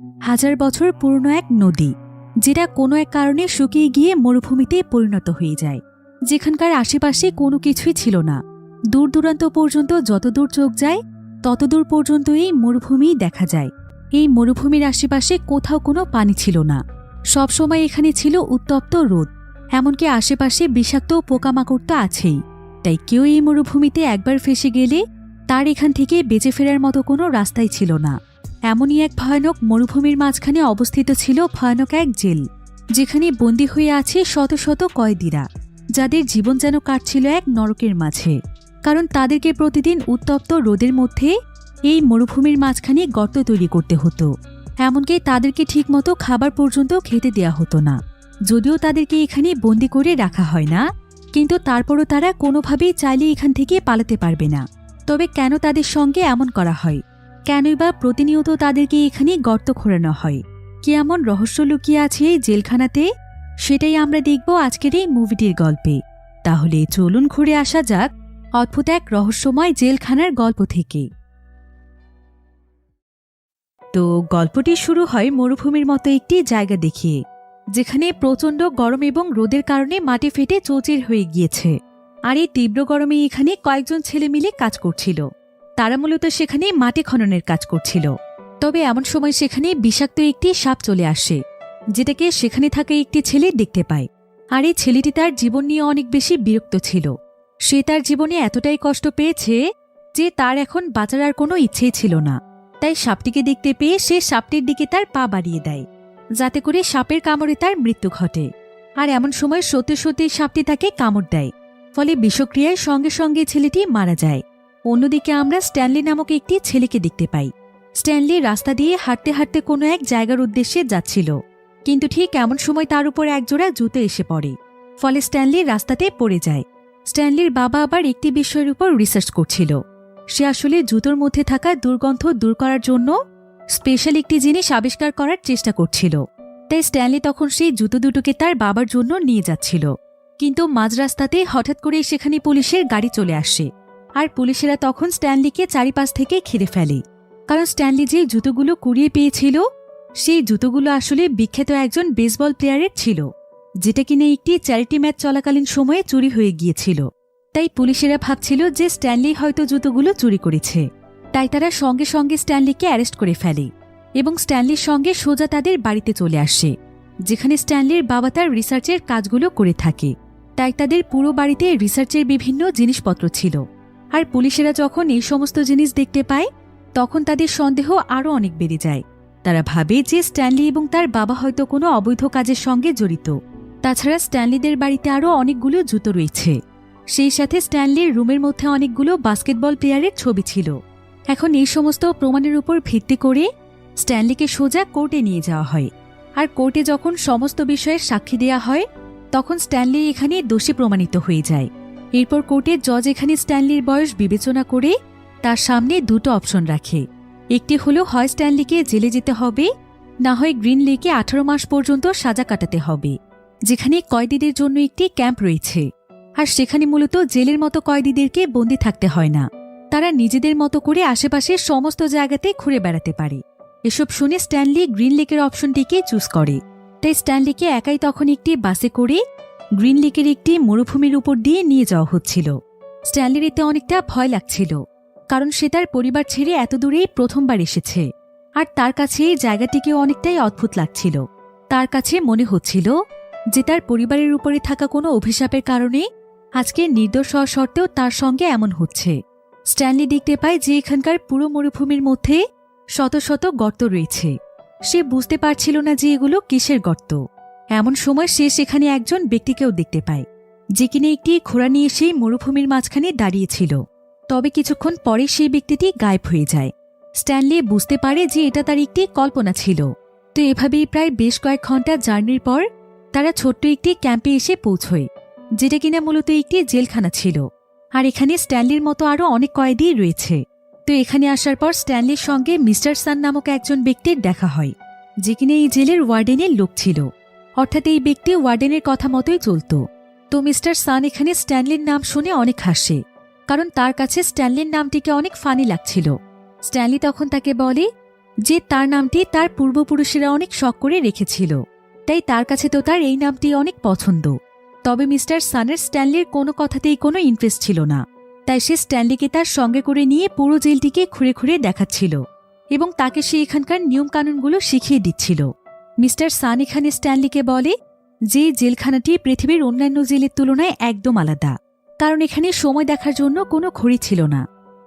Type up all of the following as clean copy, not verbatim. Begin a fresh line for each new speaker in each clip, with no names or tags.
হাজার বছর পুরনো এক নদী, যেটা কোনো এক কারণে শুকিয়ে গিয়ে মরুভূমিতে পরিণত হয়ে যায়, যেখানকার আশেপাশে কোনো কিছুই ছিল না। দূর দূরান্ত পর্যন্ত যতদূর চোখ যায় ততদূর পর্যন্ত এই মরুভূমিই দেখা যায়। এই মরুভূমির আশেপাশে কোথাও কোনো পানি ছিল না। সবসময় এখানে ছিল উত্তপ্ত রোদ, এমনকি আশেপাশে বিষাক্ত পোকামাকড় তো আছেই। তাই কেউ এই মরুভূমিতে একবার ফেসে গেলে তার এখান থেকে বেঁচে ফেরার মতো কোনো রাস্তাই ছিল না। এমনই এক ভয়ানক মরুভূমির মাঝখানে অবস্থিত ছিল ভয়ানক এক জেল, যেখানে বন্দী হয়ে আছে শত শত কয়েদিরা, যাদের জীবন যেন কাটছিল এক নরকের মাঝে। কারণ তাদেরকে প্রতিদিন উত্তপ্ত রোদের মধ্যে এই মরুভূমির মাঝখানে গর্ত তৈরি করতে হতো। এমনকি তাদেরকে ঠিকমতো খাবার পর্যন্ত খেতে দেয়া হতো না। যদিও তাদেরকে এখানে বন্দি করে রাখা হয় না, কিন্তু তারপরও তারা কোনোভাবেই চাইলে এখান থেকে পালাতে পারবে না। তবে কেন তাদের সঙ্গে এমন করা হয়? কেনই বা প্রতিনিয়ত তাদেরকে এখানে গর্ত খোঁড়ানো হয়? কি এমন রহস্য লুকিয়ে আছে এই জেলখানাতে? সেটাই আমরা দেখব আজকের এই মুভিটির গল্পে। তাহলে চলুন ঘুরে আসা যাক অদ্ভুত এক রহস্যময় জেলখানার গল্প থেকে। তো গল্পটি শুরু হয় মরুভূমির মতো একটি জায়গা দেখিয়ে, যেখানে প্রচণ্ড গরম এবং রোদের কারণে মাটি ফেটে চৌচির হয়ে গিয়েছে। আর এই তীব্র গরমে এখানে কয়েকজন ছেলে মিলে কাজ করছিল। তারা মূলত সেখানে মাটি খননের কাজ করছিল। তবে এমন সময় সেখানে বিষাক্ত একটি সাপ চলে আসে, যেটাকে সেখানে থাকা একটি ছেলে দেখতে পায়। আর এই ছেলেটি তার জীবন নিয়ে অনেক বেশি বিরক্ত ছিল। সে তার জীবনে এতটাই কষ্ট পেয়েছে যে তার এখন বাঁচার আর কোনো ইচ্ছেই ছিল না। তাই সাপটিকে দেখতে পেয়ে সে সাপটির দিকে তার পা বাড়িয়ে দেয়, যাতে করে সাপের কামড়ে তার মৃত্যু ঘটে। আর এমন সময় সত্যি সত্যি সাপটি তাকে কামড় দেয়, ফলে বিষক্রিয়ায় সঙ্গে সঙ্গে ছেলেটি মারা যায়। অন্যদিকে আমরা স্ট্যানলি নামক একটি ছেলেকে দেখতে পাই। স্ট্যানলি রাস্তা দিয়ে হাঁটতে হাঁটতে কোনো এক জায়গার উদ্দেশ্যে যাচ্ছিল, কিন্তু ঠিক এমন সময় তার উপর একজোড়া জুতো এসে পড়ে। ফলে স্ট্যানলি রাস্তাতে পড়ে যায়। স্ট্যানলির বাবা আবার একটি বিষয়ের উপর রিসার্চ করছিল। সে আসলে জুতোর মধ্যে থাকা দুর্গন্ধ দূর করার জন্য স্পেশাল একটি জিনিস আবিষ্কার করার চেষ্টা করছিল। তাই স্ট্যানলি তখন সেই জুতো দুটোকে তার বাবার জন্য নিয়ে যাচ্ছিল। কিন্তু মাঝ রাস্তাতে হঠাৎ করে সেখানে পুলিশের গাড়ি চলে আসে। আর পুলিশেরা তখন স্ট্যানলিকে চারিপাশ থেকে ঘিরে ফেলে, কারণ স্ট্যানলি যে জুতোগুলো কুড়িয়ে পেয়েছিল সেই জুতোগুলো আসলে বিখ্যাত একজন বেসবল প্লেয়ারের ছিল, যেটা কিনা একটি চ্যারিটি ম্যাচ চলাকালীন সময়ে চুরি হয়ে গিয়েছিল। তাই পুলিশেরা ভাবছিল যে স্ট্যানলি হয়তো জুতোগুলো চুরি করেছে। তাই তারা সঙ্গে সঙ্গে স্ট্যানলিকে অ্যারেস্ট করে ফেলে এবং স্ট্যানলির সঙ্গে সোজা তাদের বাড়িতে চলে আসে, যেখানে স্ট্যানলির বাবা তার রিসার্চের কাজগুলো করে থাকে। তাই তাদের পুরো বাড়িতে রিসার্চের বিভিন্ন জিনিসপত্র ছিল। আর পুলিশেরা যখন এই সমস্ত জিনিস দেখতে পায় তখন তাদের সন্দেহ আরও অনেক বেড়ে যায়। তারা ভাবে যে স্ট্যানলি এবং তার বাবা হয়তো কোনো অবৈধ কাজের সঙ্গে জড়িত। তাছাড়া স্ট্যানলিদের বাড়িতে আরও অনেকগুলো জুতো রয়েছে। সেই সাথে স্ট্যানলির রুমের মধ্যে অনেকগুলো বাস্কেটবল প্লেয়ারের ছবি ছিল। এখন এই সমস্ত প্রমাণের উপর ভিত্তি করে স্ট্যানলিকে সোজা কোর্টে নিয়ে যাওয়া হয়। আর কোর্টে যখন সমস্ত বিষয়ের সাক্ষী দেয়া হয় তখন স্ট্যানলি এখানে দোষী প্রমাণিত হয়ে যায়। এরপর কোর্টের জজ এখানে স্ট্যানলির বয়স বিবেচনা করে তার সামনে দুটো অপশন রাখে। একটি হলো হয় স্ট্যানলিকে জেলে যেতে হবে, না হয় গ্রিন লেকে 18 মাস পর্যন্ত সাজা কাটাতে হবে, যেখানে কয়েদিদের জন্য একটি ক্যাম্প রয়েছে। আর সেখানে মূলত জেলের মতো কয়েদিদেরকে বন্দী থাকতে হয় না, তারা নিজেদের মতো করে আশেপাশের সমস্ত জায়গাতে ঘুরে বেড়াতে পারে। এসব শুনে স্ট্যানলি গ্রিন লেকের অপশনটিকে চুজ করে। তাই স্ট্যানলিকে একাই তখন একটি বাসে করে গ্রিন লেকের একটি মরুভূমির উপর দিয়ে নিয়ে যাওয়া হচ্ছিল। স্ট্যানলির এতে অনেকটা ভয় লাগছিল, কারণ সে তার পরিবার ছেড়ে এত দূরেই প্রথমবার এসেছে। আর তার কাছে এই জায়গাটিকে অনেকটাই অদ্ভুত লাগছিল। তার কাছে মনে হচ্ছিল যে তার পরিবারের উপরে থাকা কোনো অভিশাপের কারণে আজকে নির্দোষ হওয়া সত্ত্বেও তার সঙ্গে এমন হচ্ছে। স্ট্যানলি দেখতে পায় যে এখানকার পুরো মরুভূমির মধ্যে শত শত গর্ত রয়েছে। সে বুঝতে পারছিল না যে এগুলো কিসের গর্ত। এমন সময় সে সেখানে একজন ব্যক্তিকেও দেখতে পায়, যে কিনা একটি ঘোড়া নিয়ে সেই মরুভূমির মাঝখানে দাঁড়িয়েছিল। তবে কিছুক্ষণ পরে সেই ব্যক্তিটি গায়েব হয়ে যায়। স্ট্যানলি বুঝতে পারে যে এটা তার একটি কল্পনা ছিল। তো এভাবেই প্রায় বেশ কয়েক ঘন্টা জার্নির পর তারা ছোট্ট একটি ক্যাম্পে এসে পৌঁছয়, যেটা কিনা মূলত একটি জেলখানা ছিল। আর এখানে স্ট্যানলির মতো আরও অনেক কয়েদি রয়েছে। তো এখানে আসার পর স্ট্যানলির সঙ্গে মিস্টার সান নামক একজন ব্যক্তির দেখা হয়, যে কিনা এই জেলের ওয়ার্ডেনের লোক ছিল। অর্থাৎ এই ব্যক্তি ওয়ার্ডেনের কথা মতোই চলত। তো মিস্টার সান এখানে স্ট্যানলির নাম শুনে অনেক হাসে, কারণ তার কাছে স্ট্যানলির নামটিকে অনেক ফানি লাগছিল। স্ট্যানলি তখন তাকে বলে যে তার নামটি তার পূর্বপুরুষেরা অনেক শখ করে রেখেছিল, তাই তার কাছে তো তার এই নামটি অনেক পছন্দ। তবে মিস্টার সানের স্ট্যানলির কোনো কথাতেই কোনো ইন্টারেস্ট ছিল না, তাই সে স্ট্যানলিকে তার সঙ্গে করে নিয়ে পুরো জেলটিকে ঘুরে ঘুরে দেখাচ্ছিল এবং তাকে সে এখানকার নিয়মকানুনগুলো শিখিয়ে দিচ্ছিল। মিস্টার সান এখানে স্ট্যানলিকে বলে যে জেলখানাটি পৃথিবীর অন্যান্য জেলের তুলনায় একদম আলাদা, কারণ এখানে সময় দেখার জন্য কোনো ঘড়ি ছিল না,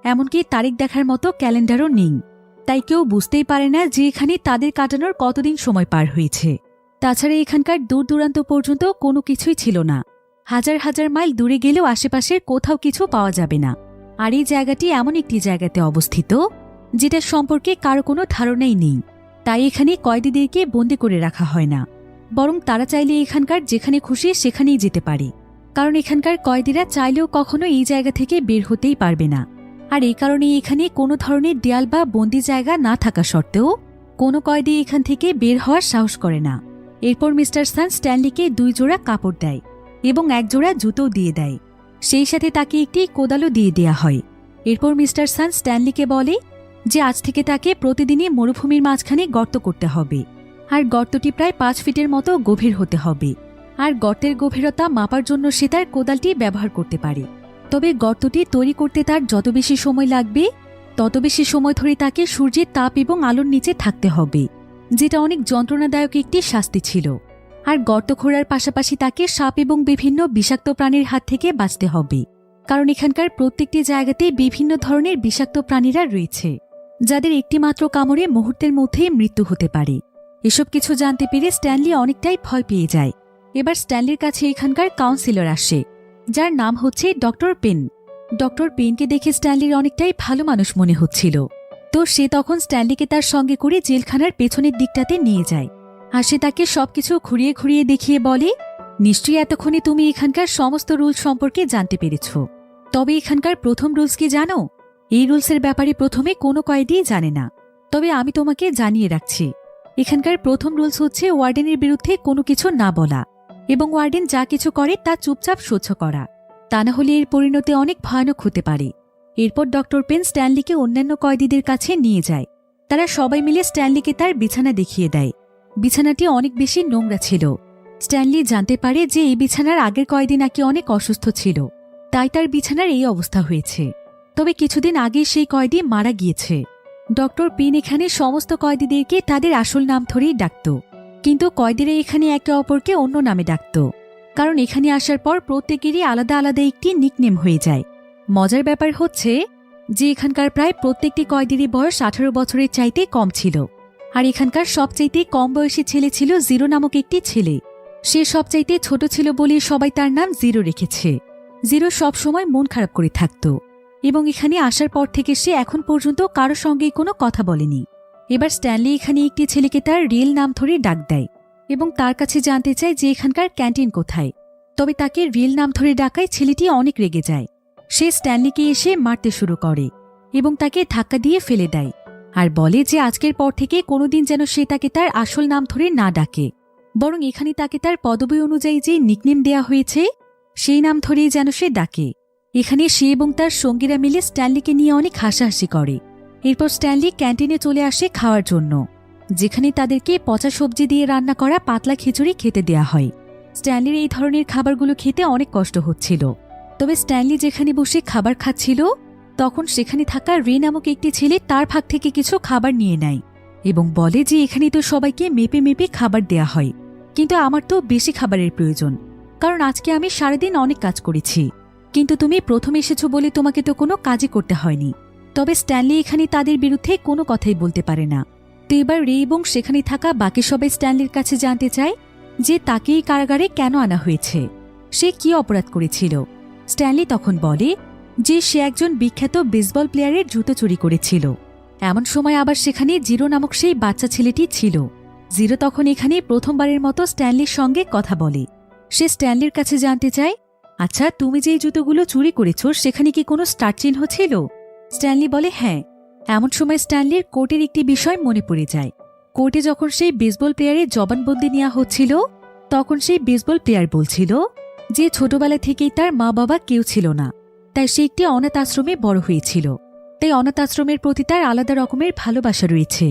এমনকি তারিখ দেখার মতো ক্যালেন্ডারও নেই। তাই কেউ বুঝতেই পারে না যে এখানে তাদের কাটানোর কতদিন সময় পার হয়েছে। তাছাড়া এখানকার দূর দূরান্ত পর্যন্ত কোনো কিছুই ছিল না, হাজার হাজার মাইল দূরে গেলেও আশেপাশের কোথাও কিছু পাওয়া যাবে না। আর এই জায়গাটি এমন একটি জায়গাতে অবস্থিত যেটা সম্পর্কে কারো কোনো ধারণাই নেই, তাই এখানে কয়েদিদেরকে বন্দি করে রাখা হয় না, বরং তারা চাইলে এখানকার যেখানে খুশি সেখানেই যেতে পারে, কারণ এখানকার কয়েদিরা চাইলেও কখনো এই জায়গা থেকে বের হতেই পারবে না। আর এই কারণে এখানে কোনো ধরনের দেয়াল বা বন্দি জায়গা না থাকা সত্ত্বেও কোনো কয়েদি এখান থেকে বের হওয়ার সাহস করে না। এরপর মিস্টার সান স্ট্যানলিকে 2 জোড়া কাপড় দেয় এবং 1 জোড়া জুতো দিয়ে দেয়, সেই সাথে তাকে একটি কোদালও দিয়ে দেয়া হয়। এরপর মিস্টার সান স্ট্যানলিকে বলে যে আজ থেকে তাকে প্রতিদিনই মরুভূমির মাঝখানে গর্ত করতে হবে, আর গর্তটি প্রায় 5 ফিটের মতো গভীর হতে হবে, আর গর্তের গভীরতা মাপার জন্য সে তার কোদালটি ব্যবহার করতে পারে। তবে গর্তটি তৈরি করতে তার যত বেশি সময় লাগবে তত বেশি সময় ধরে তাকে সূর্যের তাপ এবং আলোর নিচে থাকতে হবে, যেটা অনেক যন্ত্রণাদায়ক একটি শাস্তি ছিল। আর গর্ত খোঁড়ার পাশাপাশি তাকে সাপ এবং বিভিন্ন বিষাক্ত প্রাণীর হাত থেকে বাঁচতে হবে, কারণ এখানকার প্রত্যেকটি জায়গাতেই বিভিন্ন ধরনের বিষাক্ত প্রাণীরা রয়েছে, যাদের একটিমাত্র কামড়ে মুহূর্তের মধ্যেই মৃত্যু হতে পারে। এসব কিছু জানতে পেরে স্ট্যানলি অনেকটাই ভয় পেয়ে যায়। এবার স্ট্যানলির কাছে এখানকার কাউন্সিলর আসে, যার নাম হচ্ছে ডক্টর পেন। ডক্টর পেনকে দেখে স্ট্যানলির অনেকটাই ভালো মানুষ মনে হচ্ছিল, তো সে তখন স্ট্যানলিকে তার সঙ্গে করে জেলখানার পেছনের দিকটাতে নিয়ে যায়। আর সে তাকে সবকিছু ঘুরিয়ে ঘুরিয়ে দেখিয়ে বলে, নিশ্চয়ই এতক্ষণে তুমি এখানকার সমস্ত রুলস সম্পর্কে জানতে পেরেছ। তবে এখানকার প্রথম রুলস কি জানো? এই রুলসের ব্যাপারে প্রথমে কোনো কয়েদিই জানে না, তবে আমি তোমাকে জানিয়ে রাখছি। এখানকার প্রথম রুলস হচ্ছে ওয়ার্ডেনের বিরুদ্ধে কোনো কিছু না বলা, এবং ওয়ার্ডেন যা কিছু করে তা চুপচাপ সহ্য করা, তা না হলে এর পরিণতি অনেক ভয়ানক হতে পারে। এরপর ডক্টর পেন স্ট্যানলিকে অন্যান্য কয়েদিদের কাছে নিয়ে যায়। তারা সবাই মিলে স্ট্যানলিকে তার বিছানা দেখিয়ে দেয়। বিছানাটি অনেক বেশি নোংরা ছিল। স্ট্যানলি জানতে পারে যে এই বিছানার আগের কয়েদি নাকি অনেক অসুস্থ ছিল, তাই তার বিছানার এই অবস্থা হয়েছে। তবে কিছুদিন আগে সেই কয়েদি মারা গিয়েছে। ডক্টর পেন এখানে সমস্ত কয়েদিদেরকে তাদের আসল নাম ধরেই ডাকত, কিন্তু কয়েদিরা এখানে একে অপরকে অন্য নামে ডাকত, কারণ এখানে আসার পর প্রত্যেকেরই আলাদা আলাদা একটি নিকনেম হয়ে যায়। মজার ব্যাপার হচ্ছে যে এখানকার প্রায় প্রত্যেকটি কয়েদিরই বয়স 18 বছরের চাইতে কম ছিল। আর এখানকার সবচাইতে কম বয়সী ছেলে ছিল জিরো নামক একটি ছেলে। সে সবচাইতে ছোট ছিল বলে সবাই তার নাম জিরো রেখেছে। জিরো সব সময় মন খারাপ করে থাকত, এবং এখানে আসার পর থেকে সে এখন পর্যন্ত কারো সঙ্গেই কোনো কথা বলেনি। এবার স্ট্যানলি এখানে একটি ছেলেকে তার রিয়েল নাম ধরে ডাক দেয় এবং তার কাছে জানতে চায় যে এখানকার ক্যান্টিন কোথায়। তবে তাকে রিয়েল নাম ধরে ডাকায় ছেলেটি অনেক রেগে যায়। সে স্ট্যানলিকে এসে মারতে শুরু করে এবং তাকে ধাক্কা দিয়ে ফেলে দেয়, আর বলে যে আজকের পর থেকে কোনোদিন যেন সে তাকে তার আসল নাম ধরে না ডাকে, বরং এখানে তাকে তার পদবি অনুযায়ী যে নিকনেম দেয়া হয়েছে সেই নাম ধরেই যেন সে ডাকে। এখানে সে এবং তার সঙ্গীরা মিলে স্ট্যানলিকে নিয়ে অনেক হাসাহাসি করে। এরপর স্ট্যানলি ক্যান্টিনে চলে আসে খাওয়ার জন্য, যেখানে তাদেরকে পচা সবজি দিয়ে রান্না করা পাতলা খিচুড়ি খেতে দেয়া হয়। স্ট্যানলির এই ধরনের খাবারগুলো খেতে অনেক কষ্ট হচ্ছিল। তবে স্ট্যানলি যেখানে বসে খাবার খাচ্ছিল তখন সেখানে থাকা রে নামক একটি ছেলে তার ভাগ থেকে কিছু খাবার নিয়ে নেয় এবং বলে যে এখানে তো সবাইকে মেপে মেপে খাবার দেয়া হয়, কিন্তু আমার তো বেশি খাবারের প্রয়োজন, কারণ আজকে আমি সারাদিন অনেক কাজ করেছি, কিন্তু তুমি প্রথম এসেছো বলে তোমাকে তো কোনো কাজই করতে হয়নি। তবে স্ট্যানলি এখানে তাদের বিরুদ্ধে কোনো কথাই বলতে পারে না। তো এবার রে এবং সেখানে থাকা বাকি সবাই স্ট্যানলির কাছে জানতে চায় যে তাকে এই কারাগারে কেন আনা হয়েছে, সে কি অপরাধ করেছিল। স্ট্যানলি তখন বলে যে সে একজন বিখ্যাত বেসবল প্লেয়ারের জুতো চুরি করেছিল। এমন সময় আবার সেখানে জিরো নামক সেই বাচ্চা ছেলেটি ছিল। জিরো তখন এখানে প্রথমবারের মতো স্ট্যানলির সঙ্গে কথা বলে। সে স্ট্যানলির কাছে জানতে চায়, আচ্ছা তুমি যে জুতোগুলো চুরি করেছ সেখানে কি কোনো স্টার চিহ্ন ছিল? স্ট্যানলি বলে হ্যাঁ। এমন সময় স্ট্যানলির কোর্টের একটি বিষয় মনে পড়ে যায়। কোর্টে যখন সেই বেসবল প্লেয়ারের জবানবন্দি নেওয়া হচ্ছিল তখন সেই বেসবল প্লেয়ার বলছিল যে ছোটবেলা থেকেই তার মা বাবা কেউ ছিল না, তাই সে একটি অনাথ আশ্রমে বড় হয়েছিল, তাই অনাথ আশ্রমের প্রতি তার আলাদা রকমের ভালোবাসা রয়েছে।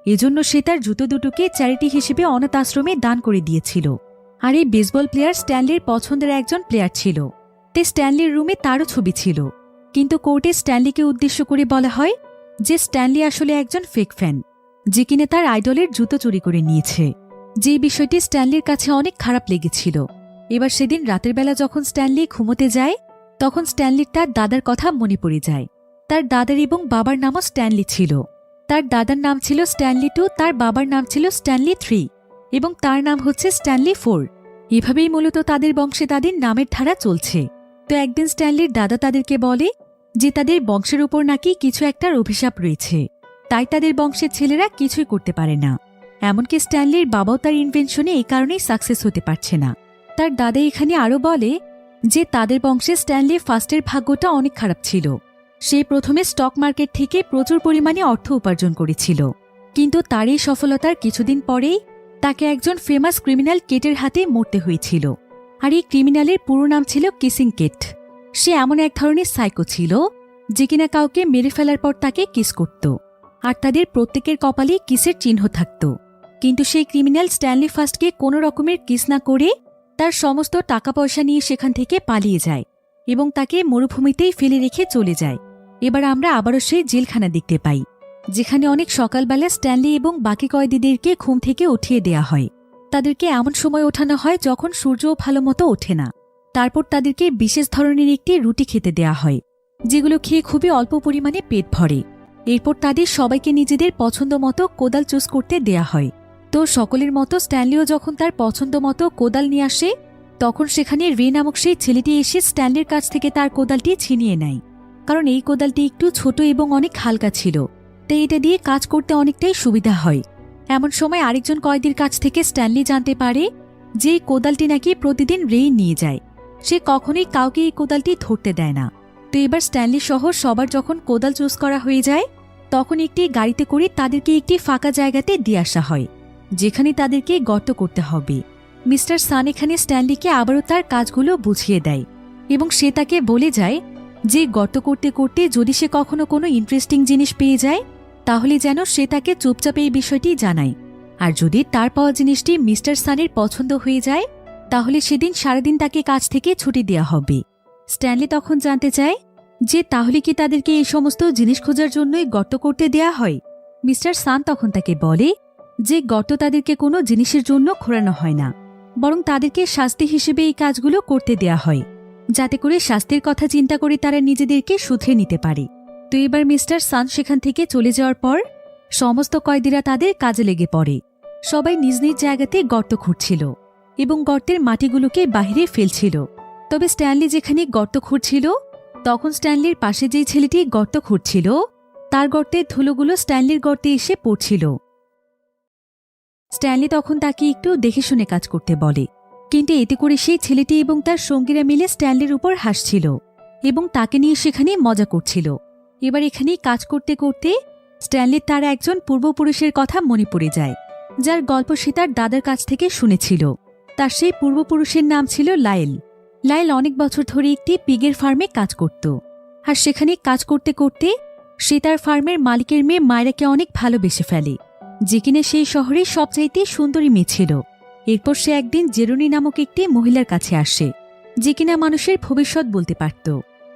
এজন্য সে তার জুতো দুটোকে চ্যারিটি হিসেবে অনাথ আশ্রমে দান করে দিয়েছিল। আর এই বেসবল প্লেয়ার স্ট্যানলির পছন্দের একজন প্লেয়ার ছিল। তে স্ট্যানলির রুমে তারও ছবি ছিল, কিন্তু কোর্টে স্ট্যানলিকে উদ্দেশ্য করে বলা হয় যে স্ট্যানলি আসলে একজন ফেক ফ্যান, যে কিনা তার আইডলের জুতো চুরি করে নিয়েছে। যে বিষয়টি স্ট্যানলির কাছে অনেক খারাপ লেগেছিল। এবার সেদিন রাতের বেলা যখন স্ট্যানলি ঘুমোতে যায়, তখন স্ট্যানলির তার দাদার কথা মনে পড়ে যায়। তার দাদার এবং বাবার নামও স্ট্যানলি ছিল। তার দাদার নাম ছিল স্ট্যানলি 2, তার বাবার নাম ছিল স্ট্যানলি 3 এবং তার নাম হচ্ছে স্ট্যানলি 4। এভাবেই মূলত তাদের বংশে তাদের নামের ধারা চলছে। তো একদিন স্ট্যানলির দাদা তাদেরকে বলে যে তাদের বংশের উপর নাকি কিছু একটার অভিশাপ রয়েছে, তাই তাদের বংশের ছেলেরা কিছুই করতে পারে না। এমনকি স্ট্যানলির বাবাও তার ইনভেনশনে এই কারণেই সাকসেস হতে পারছে না। তার দাদা এখানে আরও বলে যে তাদের বংশে স্ট্যানলি ফার্স্টের ভাগ্যটা অনেক খারাপ ছিল। সে প্রথমে স্টক মার্কেট থেকে প্রচুর পরিমাণে অর্থ উপার্জন করেছিল, কিন্তু তার এই সফলতার কিছুদিন পরেই তাকে একজন ফেমাস ক্রিমিনাল কেটের হাতে মরতে হয়েছিল। আর এই ক্রিমিনালের পুরো নাম ছিল কিসিং কেট। সে এমন এক ধরনের সাইকো ছিল যে কিনা কাউকে মেরে ফেলার পর তাকে কিস করত, আর তাদের প্রত্যেকের কপালে কিসের চিহ্ন থাকত। কিন্তু সেই ক্রিমিনাল স্ট্যানলি ফার্স্টকে কোনো রকমের কিস না করে তার সমস্ত টাকা পয়সা নিয়ে সেখান থেকে পালিয়ে যায় এবং তাকে মরুভূমিতেই ফেলে রেখে চলে যায়। এবার আমরা আবারও সেই জেলখানা দেখতে পাই, যেখানে অনেক সকালবেলা স্ট্যানলি এবং বাকি কয়েদিদেরকে ঘুম থেকে উঠিয়ে দেয়া হয়। তাদেরকে এমন সময় ওঠানো হয় যখন সূর্যও ভালো মতো ওঠে না। তারপর তাদেরকে বিশেষ ধরনের একটি রুটি খেতে দেয়া হয়, যেগুলো খেয়ে খুবই অল্প পরিমাণে পেট ভরে। এরপর তাদের সবাইকে নিজেদের পছন্দ মতো কোদাল চুজ করতে দেয়া হয়। তো সকলের মতো স্ট্যানলিও যখন তার পছন্দ মতো কোদাল নিয়ে আসে, তখন সেখানে রে নামক সেই ছেলেটি এসে স্ট্যানলির কাছ থেকে তার কোদালটি ছিনিয়ে নেয়, কারণ এই কোদালটি একটু ছোট এবং অনেক হালকা ছিল, তাই এটা দিয়ে কাজ করতে অনেকটাই সুবিধা হয়। এমন সময় আরেকজন কয়েদির কাছ থেকে স্ট্যানলি জানতে পারে যে এই কোদালটি নাকি প্রতিদিন রেই নিয়ে যায়। সে কখনোই কাউকে এই কোদালটি ধরতে দেয় না। তো এবার স্ট্যানলি সহ সবার যখন কোদাল চুজ করা হয়ে যায়, তখন একটি গাড়িতে করে তাদেরকে একটি ফাঁকা জায়গাতে দিয়ে আসা হয়, যেখানে তাদেরকে গর্ত করতে হবে। মিস্টার সান এখানে স্ট্যানলিকে আবারও তার কাজগুলো বুঝিয়ে দেয় এবং সে তাকে বলে যায় যে গর্ত করতে করতে যদি সে কখনো কোনো ইন্টারেস্টিং জিনিস পেয়ে যায়, তাহলে যেন সে তাকে চুপচাপ এই বিষয়টি জানায়। আর যদি তার পাওয়া জিনিসটি মিস্টার সানের পছন্দ হয়ে যায়, তাহলে সেদিন সারাদিন তাকে কাজ থেকে ছুটি দেওয়া হবে। স্ট্যানলি তখন জানতে চায় যে তাহলে কি তাদেরকে এই সমস্ত জিনিস খোঁজার জন্যই গর্ত করতে দেয়া হয়। মিস্টার সান তখন তাকে বলে যে গর্ত তাদেরকে কোনো জিনিসের জন্য খোঁড়ানো হয় না, বরং তাদেরকে শাস্তি হিসেবে এই কাজগুলো করতে দেয়া হয়, যাতে করে শাস্তির কথা চিন্তা করে তারা নিজেদেরকে শুধরে নিতে পারে। তো এবার মিস্টার সান সেখান থেকে চলে যাওয়ার পর সমস্ত কয়েদিরা তাদের কাজে লেগে পড়ে। সবাই নিজ নিজ জায়গাতে গর্ত খুঁড়ছিল এবং গর্তের মাটিগুলোকে বাহিরে ফেলছিল। তবে স্ট্যানলি যেখানে গর্ত খুঁড়ছিল, তখন স্ট্যানলির পাশে যেই ছেলেটি গর্ত খুঁড়ছিল, তার গর্তের ধুলোগুলো স্ট্যানলির গর্তে এসে পড়ছিল। স্ট্যানলি তখন তাকে একটু দেখে শুনে কাজ করতে বলে, কিন্তু এতে করে সেই ছেলেটি এবং তার সঙ্গীরা মিলে স্ট্যানলির উপর হাসছিল এবং তাকে নিয়ে সেখানে মজা করছিল। এবার এখানেই কাজ করতে করতে স্ট্যানলির তার একজন পূর্বপুরুষের কথা মনে পড়ে যায়, যার গল্প সে তার দাদার কাছ থেকে শুনেছিল। তার সেই পূর্বপুরুষের নাম ছিল লায়েল। লায়েল অনেক বছর ধরে একটি পিগের ফার্মে কাজ করত, আর সেখানে কাজ করতে করতে সে তার ফার্মের মালিকের মেয়ে মায়রাকে অনেক ভালোবেসে ফেলে, যে কিনা সেই শহরে সবচাইতে সুন্দরী মেয়ে ছিল। এরপর সে একদিন জেরুনি নামক একটি মহিলার কাছে আসে, যে কিনা মানুষের ভবিষ্যৎ বলতে পারত।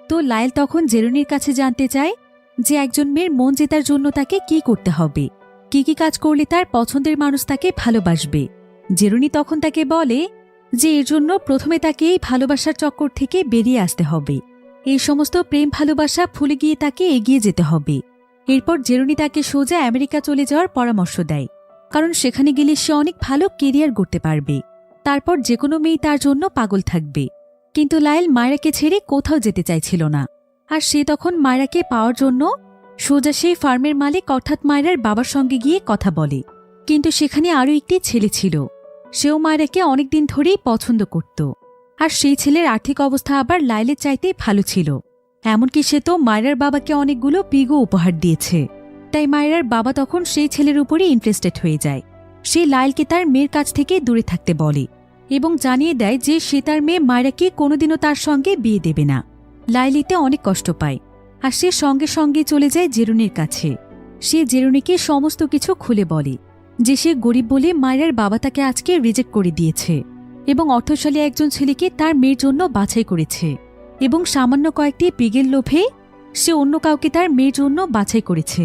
তো লায়েল তখন জেরুনির কাছে জানতে চায় যে একজন মেয়ের মন জেতার জন্য তাকে কি করতে হবে, কি কি কাজ করলে তার পছন্দের মানুষ তাকে ভালোবাসবে। জেরুনি তখন তাকে বলে যে এর জন্য প্রথমে তাকে এই ভালোবাসার চক্কর থেকে বেরিয়ে আসতে হবে, এই সমস্ত প্রেম ভালোবাসা ভুলে গিয়ে তাকে এগিয়ে যেতে হবে। এরপর জেরুনি তাকে সোজা আমেরিকা চলে যাওয়ার পরামর্শ দেয়, কারণ সেখানে গেলে সে অনেক ভালো কেরিয়ার গড়তে পারবে। তারপর যে কোনো মেয়ে তার জন্য পাগল থাকবে। কিন্তু লায়েল মায়রাকে ছেড়ে কোথাও যেতে চাইছিল না, আর সে তখন মায়রাকে পাওয়ার জন্য সোজা সেই ফার্মের মালিক অর্থাৎ মায়রার বাবার সঙ্গে গিয়ে কথা বলে। কিন্তু সেখানে আরও একটি ছেলে ছিল, সেও মায়রাকে অনেকদিন ধরেই পছন্দ করত, আর সেই ছেলের আর্থিক অবস্থা আবার লায়েলের চাইতে ভালো ছিল। এমনকি সে তো মায়রার বাবাকে অনেকগুলো পিগও উপহার দিয়েছে। তাই মায়রার বাবা তখন সেই ছেলের উপরই ইন্টারেস্টেড হয়ে যায়। সে লায়েলকে তার মেয়ের কাছ থেকে দূরে থাকতে বলে এবং জানিয়ে দেয় যে সে তার মেয়ে মায়রাকে কোনোদিনও তার সঙ্গে বিয়ে দেবে না। লায়েল এতে অনেক কষ্ট পায়, আর সে সঙ্গে সঙ্গে চলে যায় জেরুনির কাছে। সে জেরুনিকে সমস্ত কিছু খুলে বলে যে সে গরিব বলে মায়রার বাবা তাকে আজকে রিজেক্ট করে দিয়েছে এবং অর্থশালী একজন ছেলেকে তার মেয়ের জন্য বাছাই করেছে এবং সামান্য কয়েকটি পিগের লোভে সে অন্য কাউকে তার মেয়ের জন্য বাছাই করেছে।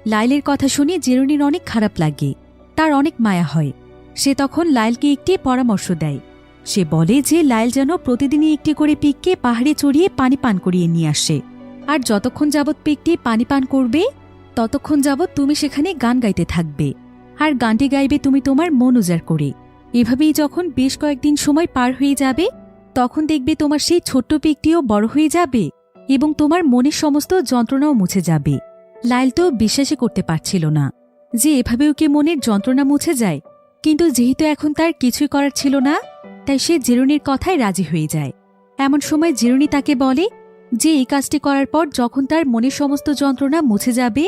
লাইলের কথা শুনে জেরুনির অনেক খারাপ লাগে, তার অনেক মায়া হয়। সে তখন লাইলকে একটি পরামর্শ দেয়। সে বলে যে লাইল যেন প্রতিদিনই একটি করে পিগকে পাহাড়ে চড়িয়ে পানি পান করিয়ে নিয়ে আসে, আর যতক্ষণ যাবৎ পিগটি পানি পান করবে ততক্ষণ যাবৎ তুমি সেখানে গান গাইতে থাকবে, আর গানটি গাইবে তুমি তোমার মন উজাড় করে। এভাবেই যখন বেশ কয়েকদিন সময় পার হয়ে যাবে তখন দেখবে তোমার সেই ছোট্ট পিগটিও বড় হয়ে যাবে এবং তোমার মনের সমস্ত যন্ত্রণাও মুছে যাবে। লাইল তো বিশ্বাসই করতে পারছিল না যে এভাবেও কি মনের যন্ত্রণা মুছে যায়, কিন্তু যেহেতু এখন তার কিছুই করার ছিল না তাই সে জেরুনির কথায় রাজি হয়ে যায়। এমন সময় জেরুনি তাকে বলে যে এই কাজটি করার পর যখন তার মনের সমস্ত যন্ত্রণা মুছে যাবে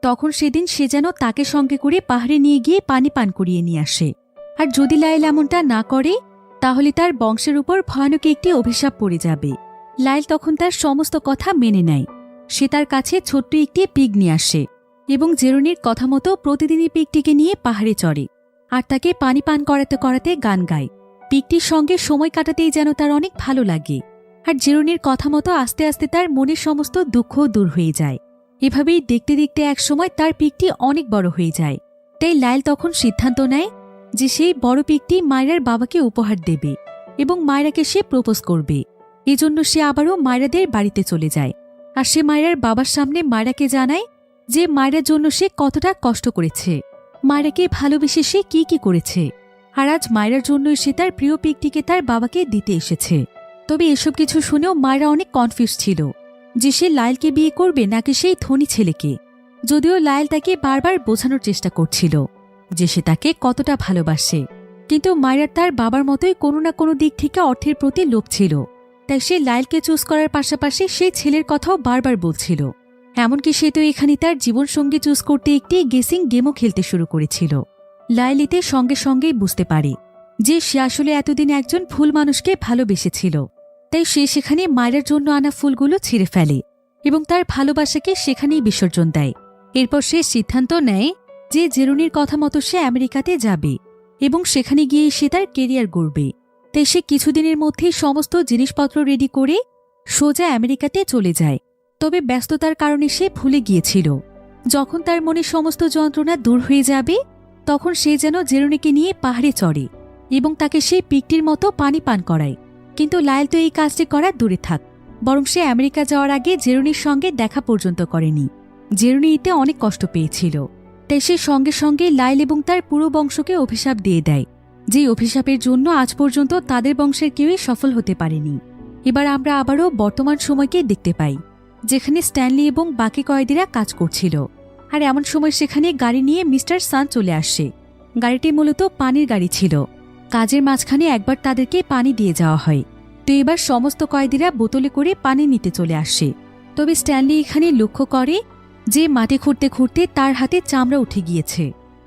তখন সেদিন সে যেন তাকে সঙ্গে করে পাহাড়ে নিয়ে গিয়ে পানি পান করিয়ে নিয়ে আসে। আর যদি লাইল এমনটা না করে তাহলে তার বংশের উপর ভয়ানক একটি অভিশাপ পড়ে যাবে। লাইল তখন তার সমস্ত কথা মেনে নেয়। সে তার কাছে ছোট্ট একটি পিগ নিয়ে আসে এবং জেরুনির কথা মতো প্রতিদিনই পিগটিকে নিয়ে পাহাড়ে চড়ে আর তাকে পানি পান করাতে করাতে গান গায়। পিগটির সঙ্গে সময় কাটাতেই যেন তার অনেক ভালো লাগে, আর জেরুনির কথা মতো আস্তে আস্তে তার মনের সমস্ত দুঃখও দূর হয়ে যায়। এভাবেই দেখতে দেখতে একসময় তার পিগটি অনেক বড় হয়ে যায়। তাই লাইল তখন সিদ্ধান্ত নেয় যে সেই বড় পিগটি মায়রার বাবাকে উপহার দেবে এবং মায়রাকে সে প্রপোজ করবে। এজন্য সে আবারও মায়রাদের বাড়িতে চলে যায়, আর সে মায়রার বাবার সামনে মায়রাকে জানায় যে মায়রার জন্য সে কতটা কষ্ট করেছে, মায়রাকে ভালোবেসে সে কি কি করেছে, আর আজ মায়রার জন্য সে তার প্রিয় পিগটিকে তার বাবাকে দিতে এসেছে। তবে এসব কিছু শুনেও মায়রা অনেক কনফিউজ ছিল যে সে লাইলকে বিয়ে করবে নাকি সেই ধনী ছেলেকে। যদিও লাইল তাকে বারবার বোঝানোর চেষ্টা করছিল যে সে তাকে কতটা ভালোবাসে, কিন্তু মায়রার তার বাবার মতোই কোনো না কোনো দিক থেকে অর্থের প্রতি লোভ ছিল। তাই সে লাইলকে চুজ করার পাশাপাশি সেই ছেলের কথাও বারবার বলছিল। এমনকি সে তো এখানে তার জীবনসঙ্গী চুজ করতে একটি গেসিং গেমও খেলতে শুরু করেছিল। লাইল এতে সঙ্গে সঙ্গেই বুঝতে পারে যে সে আসলে এতদিন একজন ফুল মানুষকে ভালোবেসেছিল। তাই সে সেখানে মায়রার জন্য আনা ফুলগুলো ছিঁড়ে ফেলে এবং তার ভালোবাসাকে সেখানেই বিসর্জন দেয়। এরপর সে সিদ্ধান্ত নেয় যে জেরুনির কথা মতো সে আমেরিকাতে যাবে এবং সেখানে গিয়ে সে তার কেরিয়ার গড়বে। তাই সে কিছুদিনের মধ্যেই সমস্ত জিনিসপত্র রেডি করে সোজা আমেরিকাতে চলে যায়। তবে ব্যস্ততার কারণে সে ভুলে গিয়েছিল যখন তার মনে সমস্ত যন্ত্রণা দূর হয়ে যাবে তখন সে যেন জেরুনিকে নিয়ে পাহাড়ে চড়ে এবং তাকে সেই পিগটির মতো পানি পান করায়। কিন্তু লাইল তো এই কাজটি করা দূরে থাক, বরং সে আমেরিকা যাওয়ার আগে জেরুনির সঙ্গে দেখা পর্যন্ত করেনি। জেরুনি এতে অনেক কষ্ট পেয়েছিল। তাই সে সঙ্গে সঙ্গে লাইল এবং তার পুরো বংশকে অভিশাপ দিয়ে দেয়, যে অভিশাপের জন্য আজ পর্যন্ত তাদের বংশের কেউই সফল হতে পারেনি। এবার আমরা আবারও বর্তমান সময়কে দেখতে পাই, যেখানে স্ট্যানলি এবং বাকি কয়েদিরা কাজ করছিল। আর এমন সময় সেখানে গাড়ি নিয়ে মিস্টার সান চলে আসে। গাড়িটি মূলত পানির গাড়ি ছিল। কাজের মাঝখানে একবার তাদেরকে পানি দিয়ে যাওয়া হয়, তো এবার সমস্ত কয়েদিরা বোতলে করে পানি নিতে চলে আসে। তবে স্ট্যানলি এখানে লক্ষ্য করে যে মাটি খুঁড়তে খুঁড়তে তার হাতে চামড়া উঠে গিয়েছে,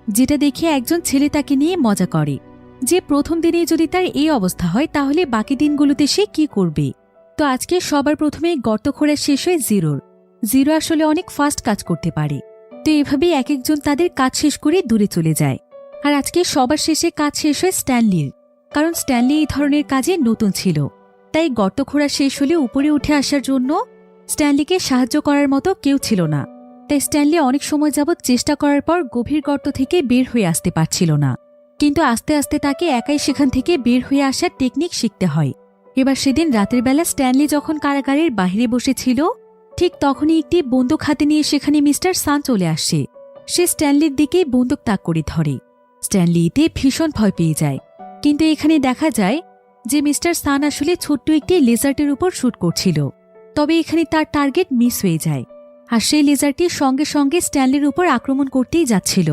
যেটা দেখে একজন ছেলে তাকে নিয়ে মজা করে যে প্রথম দিনেই যদি তার এই অবস্থা হয় তাহলে বাকি দিনগুলোতে সে কি করবে। তো আজকে সবার প্রথমে গর্ত খোঁড়া শেষ হয় জিরো আসলে অনেক ফাস্ট কাজ করতে পারে। তো এভাবেই এক একজন তাদের কাজ শেষ করে দূরে চলে যায়। আর আজকে সবার শেষে কাজ শেষ হয় স্ট্যানলির, কারণ স্ট্যানলি এই ধরনের কাজে নতুন ছিল। তাই গর্ত খোঁড়া শেষ হলে উপরে উঠে আসার জন্য স্ট্যানলিকে সাহায্য করার মতো কেউ ছিল না। তাই স্ট্যানলি অনেক সময় যাবৎ চেষ্টা করার পর গভীর গর্ত থেকে বের হয়ে আসতে পারছিল না, কিন্তু আস্তে আস্তে তাকে একাই সেখান থেকে বের হয়ে আসার টেকনিক শিখতে হয়। এবার সেদিন রাতের বেলা স্ট্যানলি যখন কারাগারের বাইরে বসেছিল ঠিক তখনই একটি বন্দুক হাতে নিয়ে সেখানে মিস্টার সান চলে আসে। সে স্ট্যানলির দিকেই বন্দুক তাক করে ধরে। স্ট্যানলি এতে ভীষণ ভয় পেয়ে যায়, কিন্তু এখানে দেখা যায় যে মিস্টার সান আসলে ছোট্ট একটি লেজার্টের উপর শুট করছিল। তবে এখানে তার টার্গেট মিস হয়ে যায়, আর সেই লেজারটি সঙ্গে সঙ্গে স্ট্যানলির উপর আক্রমণ করতেই যাচ্ছিল।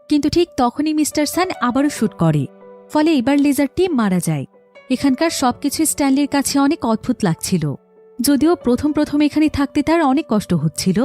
কিন্তু ঠিক তখনই মিস্টার সান আবারও শুট করে, ফলে এবার লেজারটি মারা যায়। এখানকার সবকিছু স্ট্যানলির কাছে অনেক অদ্ভুত লাগছিল। যদিও প্রথম প্রথম এখানে থাকতে তার অনেক কষ্ট হচ্ছিল,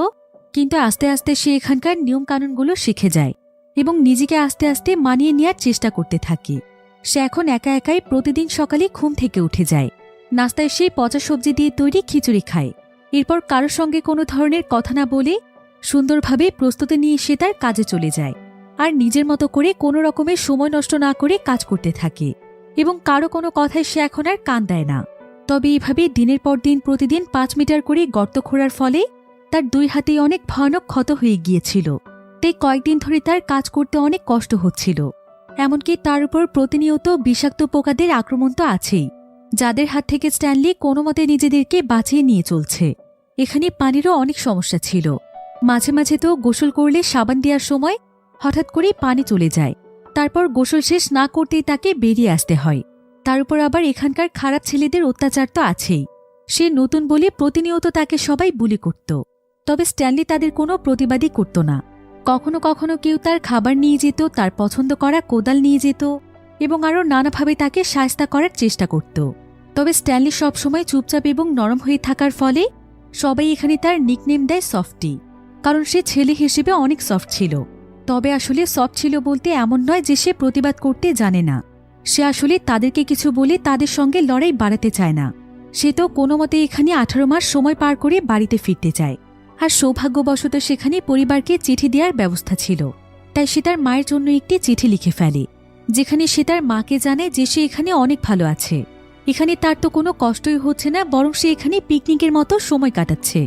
কিন্তু আস্তে আস্তে সে এখানকার নিয়মকানুনগুলো শিখে যায় এবং নিজেকে আস্তে আস্তে মানিয়ে নেওয়ার চেষ্টা করতে থাকে। সে এখন একা একাই প্রতিদিন সকালে ঘুম থেকে উঠে যায়। নাস্তায় সে পচা সবজি দিয়ে তৈরি খিচুড়ি খায়। এরপর কারোর সঙ্গে কোনো ধরনের কথা না বলে সুন্দরভাবে প্রস্তুতি নিয়ে সে তার কাজে চলে যায় আর নিজের মতো করে কোনো রকমের সময় নষ্ট না করে কাজ করতে থাকে এবং কারো কোনো কথায় সে এখন আর কান দেয় না। তবে এইভাবে দিনের পর দিন প্রতিদিন 5 মিটার করে গর্ত খোঁড়ার ফলে তার 2 হাতেই অনেক ভয়ানক ক্ষত হয়ে গিয়েছিল। তাই কয়েকদিন ধরে তার কাজ করতে অনেক কষ্ট হচ্ছিল। এমনকি তার উপর প্রতিনিয়ত বিষাক্ত পোকাদের আক্রমণ তো আছেই, যাদের হাত থেকে স্ট্যানলি কোনো মতে নিজেদেরকে বাঁচিয়ে নিয়ে চলছে। এখানে পানিরও অনেক সমস্যা ছিল। মাঝে মাঝে তো গোসল করলে সাবান দেওয়ার সময় হঠাৎ করেই পানি চলে যায়, তারপর গোসল শেষ না করতেই তাকে বেরিয়ে আসতে হয়। তার উপর আবার এখানকার খারাপ ছেলেদের অত্যাচার তো আছেই। সে নতুন বলে প্রতিনিয়ত তাকে সবাই বুলি করত, তবে স্ট্যানলি তাদের কোনো প্রতিবাদই করত না। কখনো কখনো কেউ তার খাবার নিয়ে যেত, তার পছন্দ করা কোদাল নিয়ে যেত এবং আরও নানাভাবে তাকে সাহায্য করার চেষ্টা করত। তবে স্ট্যানলি সবসময় চুপচাপ এবং নরম হয়ে থাকার ফলে সবাই এখানে তার নিকনেম দেয় সফটি, কারণ সে ছেলে হিসেবে অনেক সফট ছিল। তবে আসলে সফট ছিল বলতে এমন নয় যে সে প্রতিবাদ করতে জানে না। সে আসলে তাদেরকে কিছু বলে তাদের সঙ্গে লড়াই বাড়াতে চায় না। সে তো কোনো মতে এখানে 18 মাস সময় পার করে বাড়িতে ফিরতে চায়। আর সৌভাগ্যবশত সেখানে পরিবারকে চিঠি দেওয়ার ব্যবস্থা ছিল, তাই সে তার মায়ের জন্য একটি চিঠি লিখে ফেলে, যেখানে সে তার মাকে জানায় যে সে এখানে অনেক ভালো আছে। এখানে তার তো কোনো কষ্টই হচ্ছে না, বরং সে এখানে পিকনিকের মতো সময় কাটাচ্ছে।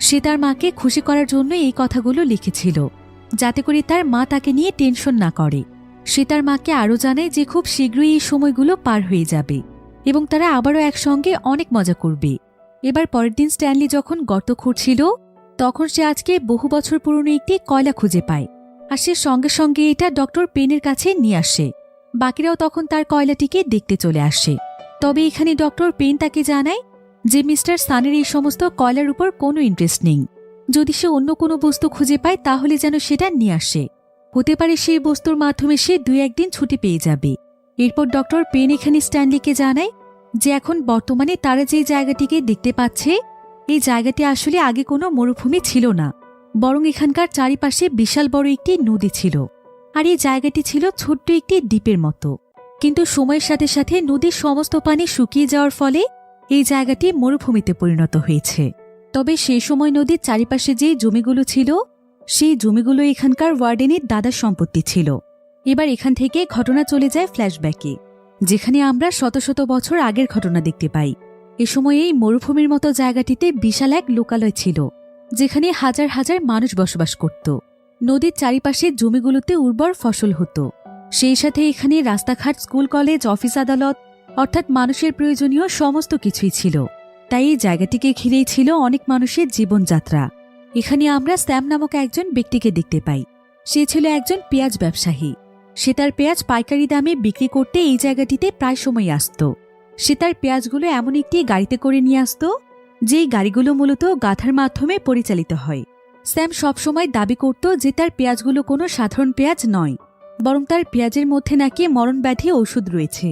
সে তার মাকে খুশি করার জন্য এই কথাগুলো লিখেছিল, যাতে করে তার মা তাকে নিয়ে টেনশন না করে। সে তার মাকে আরও জানায় যে খুব শীঘ্রই এই সময়গুলো পার হয়ে যাবে এবং তারা আবারও একসঙ্গে অনেক মজা করবে। এবার পরের দিন স্ট্যানলি যখন গর্ত খুঁড়ছিল, তখন সে আজকে বহু বছর পুরনো একটি কয়লা খুঁজে পায় আর সে সঙ্গে সঙ্গে এটা ডক্টর পেনের কাছে নিয়ে আসে। বাকিরাও তখন তার কয়লাটিকে দেখতে চলে আসে। তবে এখানে ডক্টর পেন তাকে জানায় যে মিস্টার সানের এই সমস্ত কয়লার উপর কোনো ইন্টারেস্ট নেই। যদি সে অন্য কোনো বস্তু খুঁজে পায় তাহলে যেন সেটা নিয়ে আসে। হতে পারে সেই বস্তুর মাধ্যমে সে 2-1 দিন ছুটি পেয়ে যাবে। এরপর ডক্টর পেন এখানে স্ট্যানলিকে জানায় যে এখন বর্তমানে তারা যে জায়গাটিকে দেখতে পাচ্ছে, এই জায়গাটি আসলে আগে কোনো মরুভূমি ছিল না, বরং এখানকার চারিপাশে বিশাল বড় একটি নদী ছিল। আর এই জায়গাটি ছিল ছোট্ট একটি দ্বীপের মতো। কিন্তু সময়ের সাথে সাথে নদীর সমস্ত পানি শুকিয়ে যাওয়ার ফলে এই জায়গাটি মরুভূমিতে পরিণত হয়েছে। তবে সেই সময় নদীর চারিপাশে যে জমিগুলো ছিল, সেই জমিগুলো এখানকার ওয়ার্ডেনের দাদার সম্পত্তি ছিল। এবার এখান থেকে ঘটনা চলে যায় ফ্ল্যাশব্যাকে, যেখানে আমরা শত শত বছর আগের ঘটনা দেখতে পাই। এ সময় এই মরুভূমির মতো জায়গাটিতে বিশাল এক লোকালয় ছিল, যেখানে হাজার হাজার মানুষ বসবাস করত। নদীর চারিপাশে জমিগুলোতে উর্বর ফসল হতো। সেই সাথে এখানে রাস্তাঘাট, স্কুল, কলেজ, অফিস, আদালত, অর্থাৎ মানুষের প্রয়োজনীয় সমস্ত কিছুই ছিল। তাই এই জায়গাটিকে ঘিরেই ছিল অনেক মানুষের জীবনযাত্রা। এখানে আমরা স্যাম নামক একজন ব্যক্তিকে দেখতে পাই। সে ছিল একজন পেঁয়াজ ব্যবসায়ী। সে তার পেঁয়াজ পাইকারি দামে বিক্রি করতে এই জায়গাটিতে প্রায় সময় আসত। সে তার পেঁয়াজগুলো এমন একটি গাড়িতে করে নিয়ে আসত, যেই গাড়িগুলো মূলত গাধার মাধ্যমে পরিচালিত হয়। স্যাম সবসময় দাবি করত যে তার পেঁয়াজগুলো কোনো সাধারণ পেঁয়াজ নয়, বরং তার পেঁয়াজের মধ্যে নাকি মরণব্যাধি ঔষধ রয়েছে।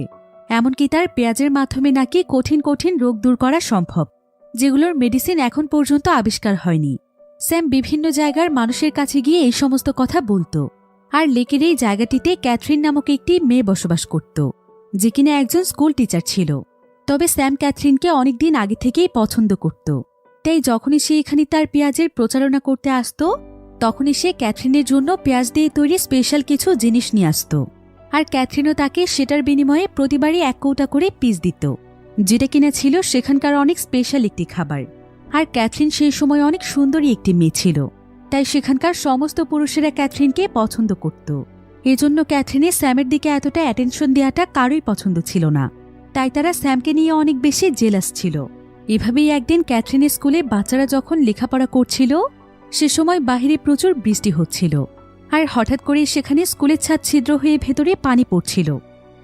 এমনকি তার পেঁয়াজের মাধ্যমে নাকি কঠিন কঠিন রোগ দূর করা সম্ভব, যেগুলোর মেডিসিন এখন পর্যন্ত আবিষ্কার হয়নি। স্যাম বিভিন্ন জায়গার মানুষের কাছে গিয়ে এই সমস্ত কথা বলত। আর লেকের এই জায়গাটিতে ক্যাথরিন নামক একটি মেয়ে বসবাস করত, যে কিনা একজন স্কুল টিচার ছিল। তবে স্যাম ক্যাথরিনকে অনেকদিন আগে থেকেই পছন্দ করত। তাই যখনই সে এখানে তার পেঁয়াজের প্রচারণা করতে আসত, তখনই সে ক্যাথরিনের জন্য পেঁয়াজ দিয়ে তৈরি স্পেশাল কিছু জিনিস নিয়ে আসত। আর ক্যাথরিনও তাকে সেটার বিনিময়ে প্রতিবারই 1 কৌটা করে পিস দিত, যেটা কিনা ছিল সেখানকার অনেক স্পেশাল একটি খাবার। আর ক্যাথরিন সেই সময় অনেক সুন্দরী একটি মেয়ে ছিল, তাই সেখানকার সমস্ত পুরুষেরা ক্যাথরিনকে পছন্দ করত। এজন্য ক্যাথরিনের স্যামের দিকে এতটা অ্যাটেনশন দেওয়াটা কারোই পছন্দ ছিল না। তাই তারা স্যামকে নিয়ে অনেক বেশি জেলাস ছিল। এভাবেই একদিন ক্যাথরিনের স্কুলে বাচ্চারা যখন লেখাপড়া করছিল, সে সময় বাহিরে প্রচুর বৃষ্টি হচ্ছিল। আর হঠাৎ করে সেখানে স্কুলের ছাদ ছিদ্র হয়ে ভেতরে পানি পড়ছিল।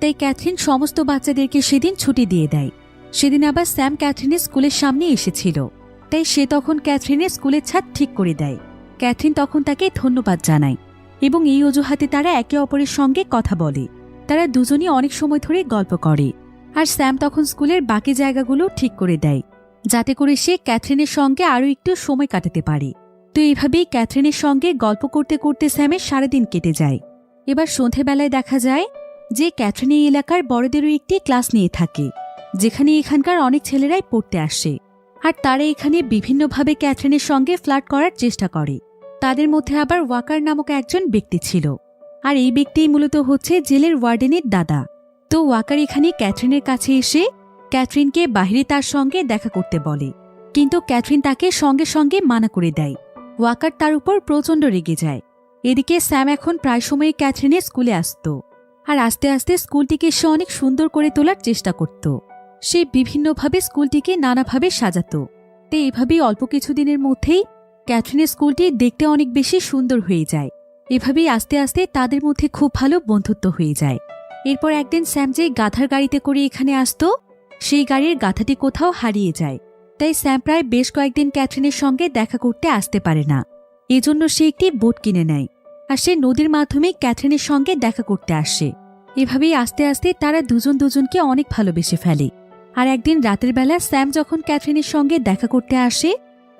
তাই ক্যাথরিন সমস্ত বাচ্চাদেরকে সেদিন ছুটি দিয়ে দেয়। সেদিন আবার স্যাম ক্যাথরিনের স্কুলের সামনে এসেছিল, তাই সে তখন ক্যাথরিনের স্কুলের ছাদ ঠিক করে দেয়। ক্যাথরিন তখন তাকে ধন্যবাদ জানায় এবং এই অজুহাতে তারা একে অপরের সঙ্গে কথা বলে। তারা দুজনই অনেক সময় ধরে গল্প করে। আর স্যাম তখন স্কুলের বাকি জায়গাগুলো ঠিক করে দেয়, যাতে করে সে ক্যাথরিনের সঙ্গে আরও একটু সময় কাটাতে পারে। তো এইভাবেই ক্যাথরিনের সঙ্গে গল্প করতে করতে স্যামের সারাদিন কেটে যায়। এবার সন্ধেবেলায় দেখা যায় যে ক্যাথরিন এই এলাকার বড়দেরও একটি ক্লাস নিয়ে থাকে, যেখানে এখানকার অনেক ছেলেরাই পড়তে আসে। আর তারা এখানে বিভিন্নভাবে ক্যাথরিনের সঙ্গে ফ্লার্ট করার চেষ্টা করে। তাদের মধ্যে আবার ওয়াকার নামক একজন ব্যক্তি ছিল, আর এই ব্যক্তিই মূলত হচ্ছে জেলের ওয়ার্ডেনের দাদা। তো ওয়াকার এখানে ক্যাথরিনের কাছে এসে ক্যাথরিনকে বাইরে তার সঙ্গে দেখা করতে বলে, কিন্তু ক্যাথরিন তাকে সঙ্গে সঙ্গে মানা করে দেয়। ওয়াকার তার উপর প্রচণ্ড রেগে যায়। এদিকে স্যাম এখন প্রায় সময় ক্যাথরিনের স্কুলে আসত, আর আস্তে আস্তে স্কুলটিকে সে অনেক সুন্দর করে তোলার চেষ্টা করত। সে বিভিন্নভাবে স্কুলটিকে নানাভাবে সাজাত। তো এভাবেই অল্প কিছুদিনের মধ্যেই ক্যাথরিনের স্কুলটি দেখতে অনেক বেশি সুন্দর হয়ে যায়। এভাবেই আস্তে আস্তে তাদের মধ্যে খুব ভালো বন্ধুত্ব হয়ে যায়। এরপর একদিন স্যাম যে গাধার গাড়িতে করে এখানে আসত, সেই গাড়ির গাধাটি কোথাও হারিয়ে যায়। তাই স্যাম প্রায় বেশ কয়েকদিন ক্যাথরিনের সঙ্গে দেখা করতে আসতে পারে না। এজন্য সে একটি বোট কিনে নেয়, আর সে নদীর মাধ্যমে ক্যাথরিনের সঙ্গে দেখা করতে আসে। এভাবেই আস্তে আস্তে তারা দুজন দুজনকে অনেক ভালোবেসে ফেলে। আর একদিন রাতের বেলা স্যাম যখন ক্যাথরিনের সঙ্গে দেখা করতে আসে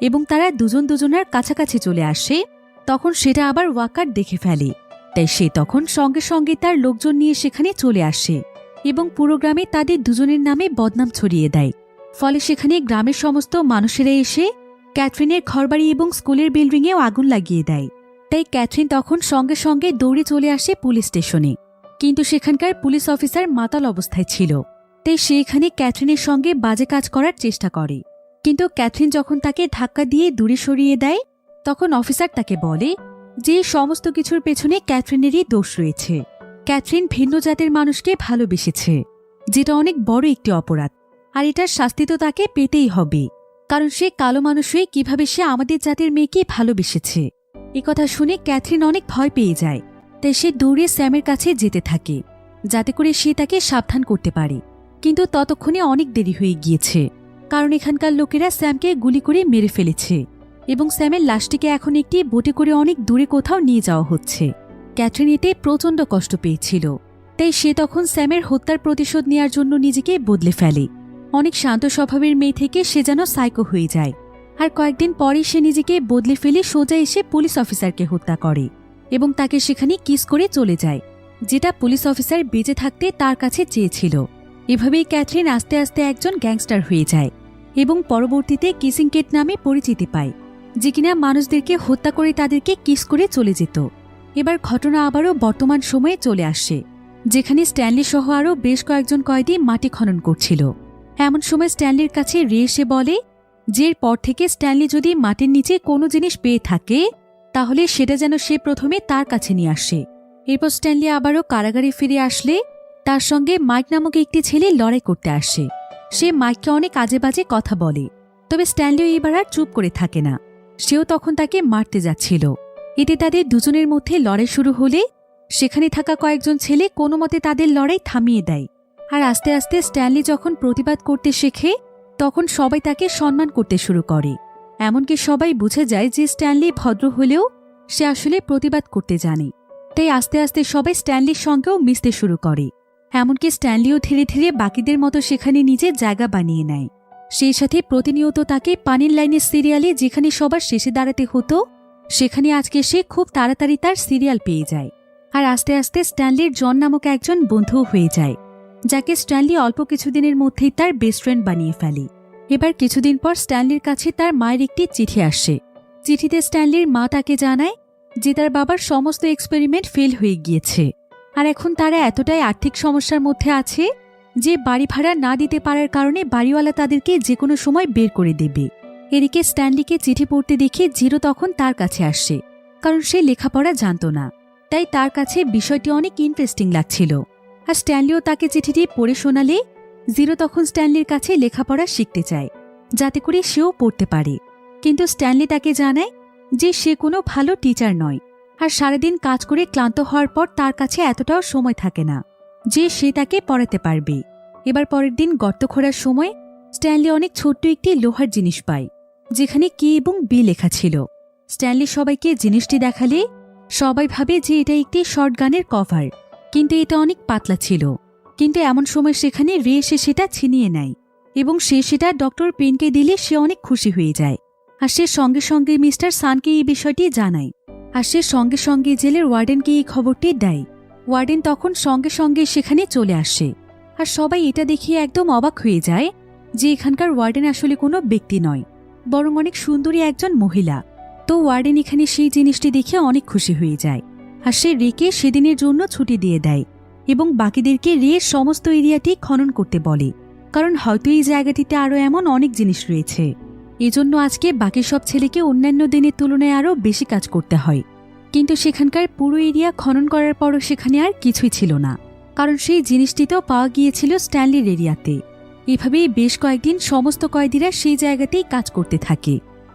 এবং তারা দুজন দুজনের কাছাকাছি চলে আসে, তখন সেটা আবার ওয়াকার দেখে ফেলে। তাই সে তখন সঙ্গে সঙ্গে তার লোকজন নিয়ে সেখানে চলে আসে এবং পুরো গ্রামে তাদের দুজনের নামে বদনাম ছড়িয়ে দেয়। ফলে সেখানে গ্রামের সমস্ত মানুষেরা এসে ক্যাথরিনের ঘরবাড়ি এবং স্কুলের বিল্ডিংয়েও আগুন লাগিয়ে দেয়। তাই ক্যাথরিন তখন সঙ্গে সঙ্গে দৌড়ে চলে আসে পুলিশ স্টেশনে, কিন্তু সেখানকার পুলিশ অফিসার মাতাল অবস্থায় ছিল। তাই সে এখানে ক্যাথরিনের সঙ্গে বাজে কাজ করার চেষ্টা করে, কিন্তু ক্যাথরিন যখন তাকে ধাক্কা দিয়ে দূরে সরিয়ে দেয়, তখন অফিসার তাকে বলে যে সমস্ত কিছুর পেছনে ক্যাথরিনেরই দোষ রয়েছে। ক্যাথরিন ভিন্ন জাতের মানুষকে ভালোবেসেছে, যেটা অনেক বড় একটি অপরাধ, আর এটার শাস্তি তো তাকে পেতেই হবে, কারণ সে কালো মানুষ হয়ে কিভাবে সে আমাদের জাতের মেয়েকে ভালোবেসেছে। একথা শুনে ক্যাথরিন অনেক ভয় পেয়ে যায়। তাই সে দৌড়ে স্যামের কাছে যেতে থাকে, যাতে করে সে তাকে সাবধান করতে পারে। কিন্তু ততক্ষণে অনেক দেরি হয়ে গিয়েছে, কারণ এখানকার লোকেরা স্যামকে গুলি করে মেরে ফেলেছে এবং স্যামের লাশটিকে এখন একটি বোটে করে অনেক দূরে কোথাও নিয়ে যাওয়া হচ্ছে। ক্যাথরিন এতে প্রচণ্ড কষ্ট পেয়েছিল, তাই সে তখন স্যামের হত্যার প্রতিশোধ নেওয়ার জন্য নিজেকে বদলে ফেলে। অনেক শান্ত স্বভাবের মেয়ে থেকে সে যেন সাইকো হয়ে যায়, আর কয়েকদিন পরেই সে নিজেকে বদলে ফেলে সোজা এসে পুলিশ অফিসারকে হত্যা করে এবং তাকে সেখানে কিস করে চলে যায়, যেটা পুলিশ অফিসার বেঁচে থাকতে তার কাছে চেয়েছিল। এভাবেই ক্যাথরিন আস্তে আস্তে একজন গ্যাংস্টার হয়ে যায় এবং পরবর্তীতে কিসিং কেট নামে পরিচিতি পায়, যে কিনা মানুষদেরকে হত্যা করে তাদেরকে কিস করে চলে যেত। এবার ঘটনা আবারও বর্তমান সময়ে চলে আসে, যেখানে স্ট্যানলি সহ আরও বেশ কয়েকজন কয়েদি মাটি খনন করছিল। এমন সময় স্ট্যানলির কাছে রে এসে বলে যে এরপর থেকে স্ট্যানলি যদি মাটির নিচে কোনো জিনিস পেয়ে থাকে, তাহলে সেটা যেন সে প্রথমে তার কাছে নিয়ে আসে। এরপর স্ট্যানলি আবারও কারাগারে ফিরে আসলে তার সঙ্গে মাইক নামক একটি ছেলে লড়াই করতে আসে। সে মাইককে অনেক আজে বাজে কথা বলে, তবে স্ট্যানলিও এবার আর চুপ করে থাকে না। সেও তখন তাকে মারতে যাচ্ছিল। এতে তাদের দুজনের মধ্যে লড়াই শুরু হলে সেখানে থাকা কয়েকজন ছেলে কোনো মতে তাদের লড়াই থামিয়ে দেয়। আর আস্তে আস্তে স্ট্যানলি যখন প্রতিবাদ করতে শেখে, তখন সবাই তাকে সম্মান করতে শুরু করে। এমনকি সবাই বুঝে যায় যে স্ট্যানলি ভদ্র হলেও সে আসলে প্রতিবাদ করতে জানে। তাই আস্তে আস্তে সবাই স্ট্যানলির সঙ্গেও মিশতে শুরু করে। এমনকি স্ট্যানলিও ধীরে ধীরে বাকিদের মতো সেখানে নিজের জায়গা বানিয়ে নেয়। সেই সাথে প্রতিনিয়ত তাকে পানির লাইনের সিরিয়ালে যেখানে সবার শেষে দাঁড়াতে হতো, সেখানে আজকে সে খুব তাড়াতাড়ি তার সিরিয়াল পেয়ে যায়। আর আস্তে আস্তে স্ট্যানলির জন নামক একজন বন্ধুও হয়ে যায়, যাকে স্ট্যানলি অল্প কিছুদিনের মধ্যেই তার বেস্ট ফ্রেন্ড বানিয়ে ফেলে। এবার কিছুদিন পর স্ট্যানলির কাছে তার মায়ের একটি চিঠি আসে। চিঠিতে স্ট্যানলির মা তাকে জানায় যে তার বাবার সমস্ত এক্সপেরিমেন্ট ফেল হয়ে গিয়েছে, আর এখন তারা এতটাই আর্থিক সমস্যার মধ্যে আছে যে বাড়ি ভাড়া না দিতে পারার কারণে বাড়িওয়ালা তাদেরকে যে কোনো সময় বের করে দেবে। এদিকে স্ট্যানলিকে চিঠি পড়তে দেখে জিরো তখন তার কাছে আসে, কারণ সে লেখাপড়া জানত না। তাই তার কাছে বিষয়টি অনেক ইন্টারেস্টিং লাগছিল। আর স্ট্যানলিও তাকে চিঠিটি পড়ে শোনালে জিরো তখন স্ট্যানলির কাছে লেখাপড়া শিখতে চায়, যাতে করে সেও পড়তে পারে। কিন্তু স্ট্যানলি তাকে জানায় যে সে কোনো ভালো টিচার নয়, আর সারাদিন কাজ করে ক্লান্ত হওয়ার পর তার কাছে এতটাও সময় থাকে না যে সে তাকে পড়াতে পারবে। এবার পরের দিন গর্ত খোঁড়ার সময় স্ট্যানলি অনেক ছোট্ট একটি লোহার জিনিস পায়, যেখানে কে এবং বি লেখা ছিল। স্ট্যানলি সবাইকে জিনিসটি দেখালে সবাই ভাবে যে এটা একটি শর্টগানের কভার, কিন্তু এটা অনেক পাতলা ছিল। কিন্তু এমন সময় সেখানে রে এসে সেটা ছিনিয়ে নেয় এবং সে সেটা ডক্টর পেনকে দিলে সে অনেক খুশি হয়ে যায়। আর সে সঙ্গে সঙ্গে মিস্টার সানকে এই বিষয়টি জানায়, আর সে সঙ্গে সঙ্গে জেলের ওয়ার্ডেনকে এই খবরটি দেয়। ওয়ার্ডেন তখন সঙ্গে সঙ্গে সেখানে চলে আসে, আর সবাই এটা দেখিয়ে একদম অবাক হয়ে যায়, যে এখানকার ওয়ার্ডেন আসলে কোনো ব্যক্তি নয়, বরং অনেক সুন্দরী একজন মহিলা। আর সে সঙ্গে সঙ্গে সেখানে চলে আসে এবং বলে যে সে তার বাবার সমস্ত এক্সপেরিমেন্ট ফেল হয়ে গিয়েছে, আর এখন তারা এতটাই আর্থিক সমস্যার মধ্যে আছে যে বাড়ি ভাড়া না দিতে পারার কারণে বাড়িওয়ালা তাদেরকে যে কোনো সময় বের করে দেবে। এদিকে স্ট্যানলি তো ওয়ার্ডেন এখানে সেই জিনিসটি দেখে অনেক খুশি হয়ে যায়, আর সে রেকে সেদিনের জন্য ছুটি দিয়ে দেয় এবং বাকিদেরকে রের সমস্ত এরিয়াটি খনন করতে বলে, কারণ হয়তো এই জায়গাটিতে আরও এমন অনেক জিনিস রয়েছে। এজন্য আজকে বাকি সব ছেলেকে অন্যান্য দিনের তুলনায় আরও বেশি কাজ করতে হয়। কিন্তু সেখানকার পুরো এরিয়া খনন করার পরও সেখানে আর কিছুই ছিল না, কারণ সেই জিনিসটিতেও পাওয়া গিয়েছিল স্ট্যানলির এরিয়াতে। এভাবেই বেশ কয়েকদিন সমস্ত কয়েদিরা সেই জায়গাতেই কাজ করতে থাকে।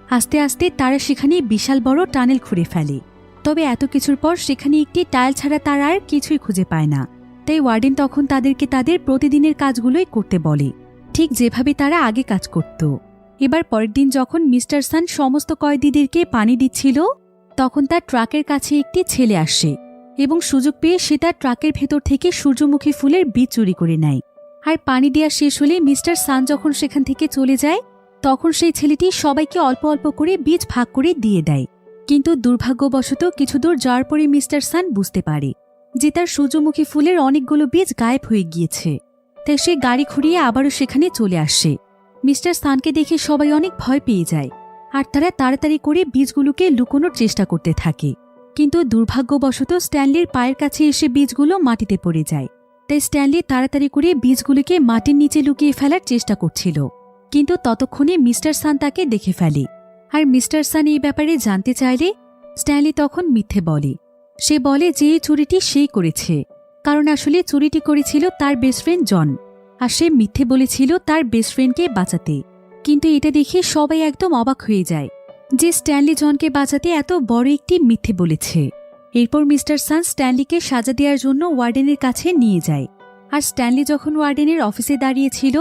আস্তে আস্তে তারা সেখানে বিশাল বড় টানেল খুঁড়ে ফেলে। তবে এত কিছুর পর সেখানে একটি টাইল ছাড়া তারা আর কিছুই খুঁজে পায় না। তাই ওয়ার্ডেন তখন তাদেরকে তাদের প্রতিদিনের কাজগুলোই করতে বলে, ঠিক যেভাবে তারা আগে কাজ করত। এবার পরের দিন যখন মিস্টার সান সমস্ত কয়েদিদেরকে পানি দিচ্ছিল, তখন তার ট্রাকের কাছে একটি ছেলে আসে এবং সুযোগ পেয়ে সে তার ট্রাকের ভেতর থেকে সূর্যমুখী ফুলের বীজ চুরি করে নেয়। আর পানি দেওয়া শেষ হলে মিস্টার সান যখন সেখান থেকে চলে যায়, তখন সেই ছেলেটি সবাইকে অল্প অল্প করে বীজ ভাগ করে দিয়ে দেয়। কিন্তু দুর্ভাগ্যবশত কিছু দূর যাওয়ার পরে মিস্টার সান বুঝতে পারে যে তার সূর্যমুখী ফুলের অনেকগুলো বীজ গায়েব হয়ে গিয়েছে। তাই সে গাড়ি ঘুরিয়ে আবারও সেখানে চলে আসে। মিস্টার সানকে দেখে সবাই অনেক ভয় পেয়ে যায়, আর তারা তাড়াতাড়ি করে বীজগুলোকে লুকোনোর চেষ্টা করতে থাকে। কিন্তু দুর্ভাগ্যবশত স্ট্যানলির পায়ের কাছে এসে বীজগুলো মাটিতে পড়ে যায়। তাই স্ট্যানলি তাড়াতাড়ি করে বীজগুলোকে মাটির নিচে লুকিয়ে ফেলার চেষ্টা করছিল, কিন্তু ততক্ষণে মিস্টার সান তাকে দেখে ফেলে। আর মিস্টার সান এই ব্যাপারে জানতে চাইলে স্ট্যানলি তখন মিথ্যে বলে। সে বলে যে এই চুরিটি সেই করেছে, কারণ আসলে চুরিটি করেছিল তার বেস্ট ফ্রেন্ড জন, আর সে মিথ্যে বলেছিল তার বেস্ট ফ্রেন্ডকে বাঁচাতে। কিন্তু এটা দেখে সবাই একদম অবাক হয়ে যায় যে স্ট্যানলি জনকে বাঁচাতে এত বড় একটি মিথ্যে বলেছে। এরপর মিস্টার সান স্ট্যানলিকে সাজা দেওয়ার জন্য ওয়ার্ডেনের কাছে নিয়ে যায়। আর স্ট্যানলি যখন ওয়ার্ডেনের অফিসে দাঁড়িয়েছিল,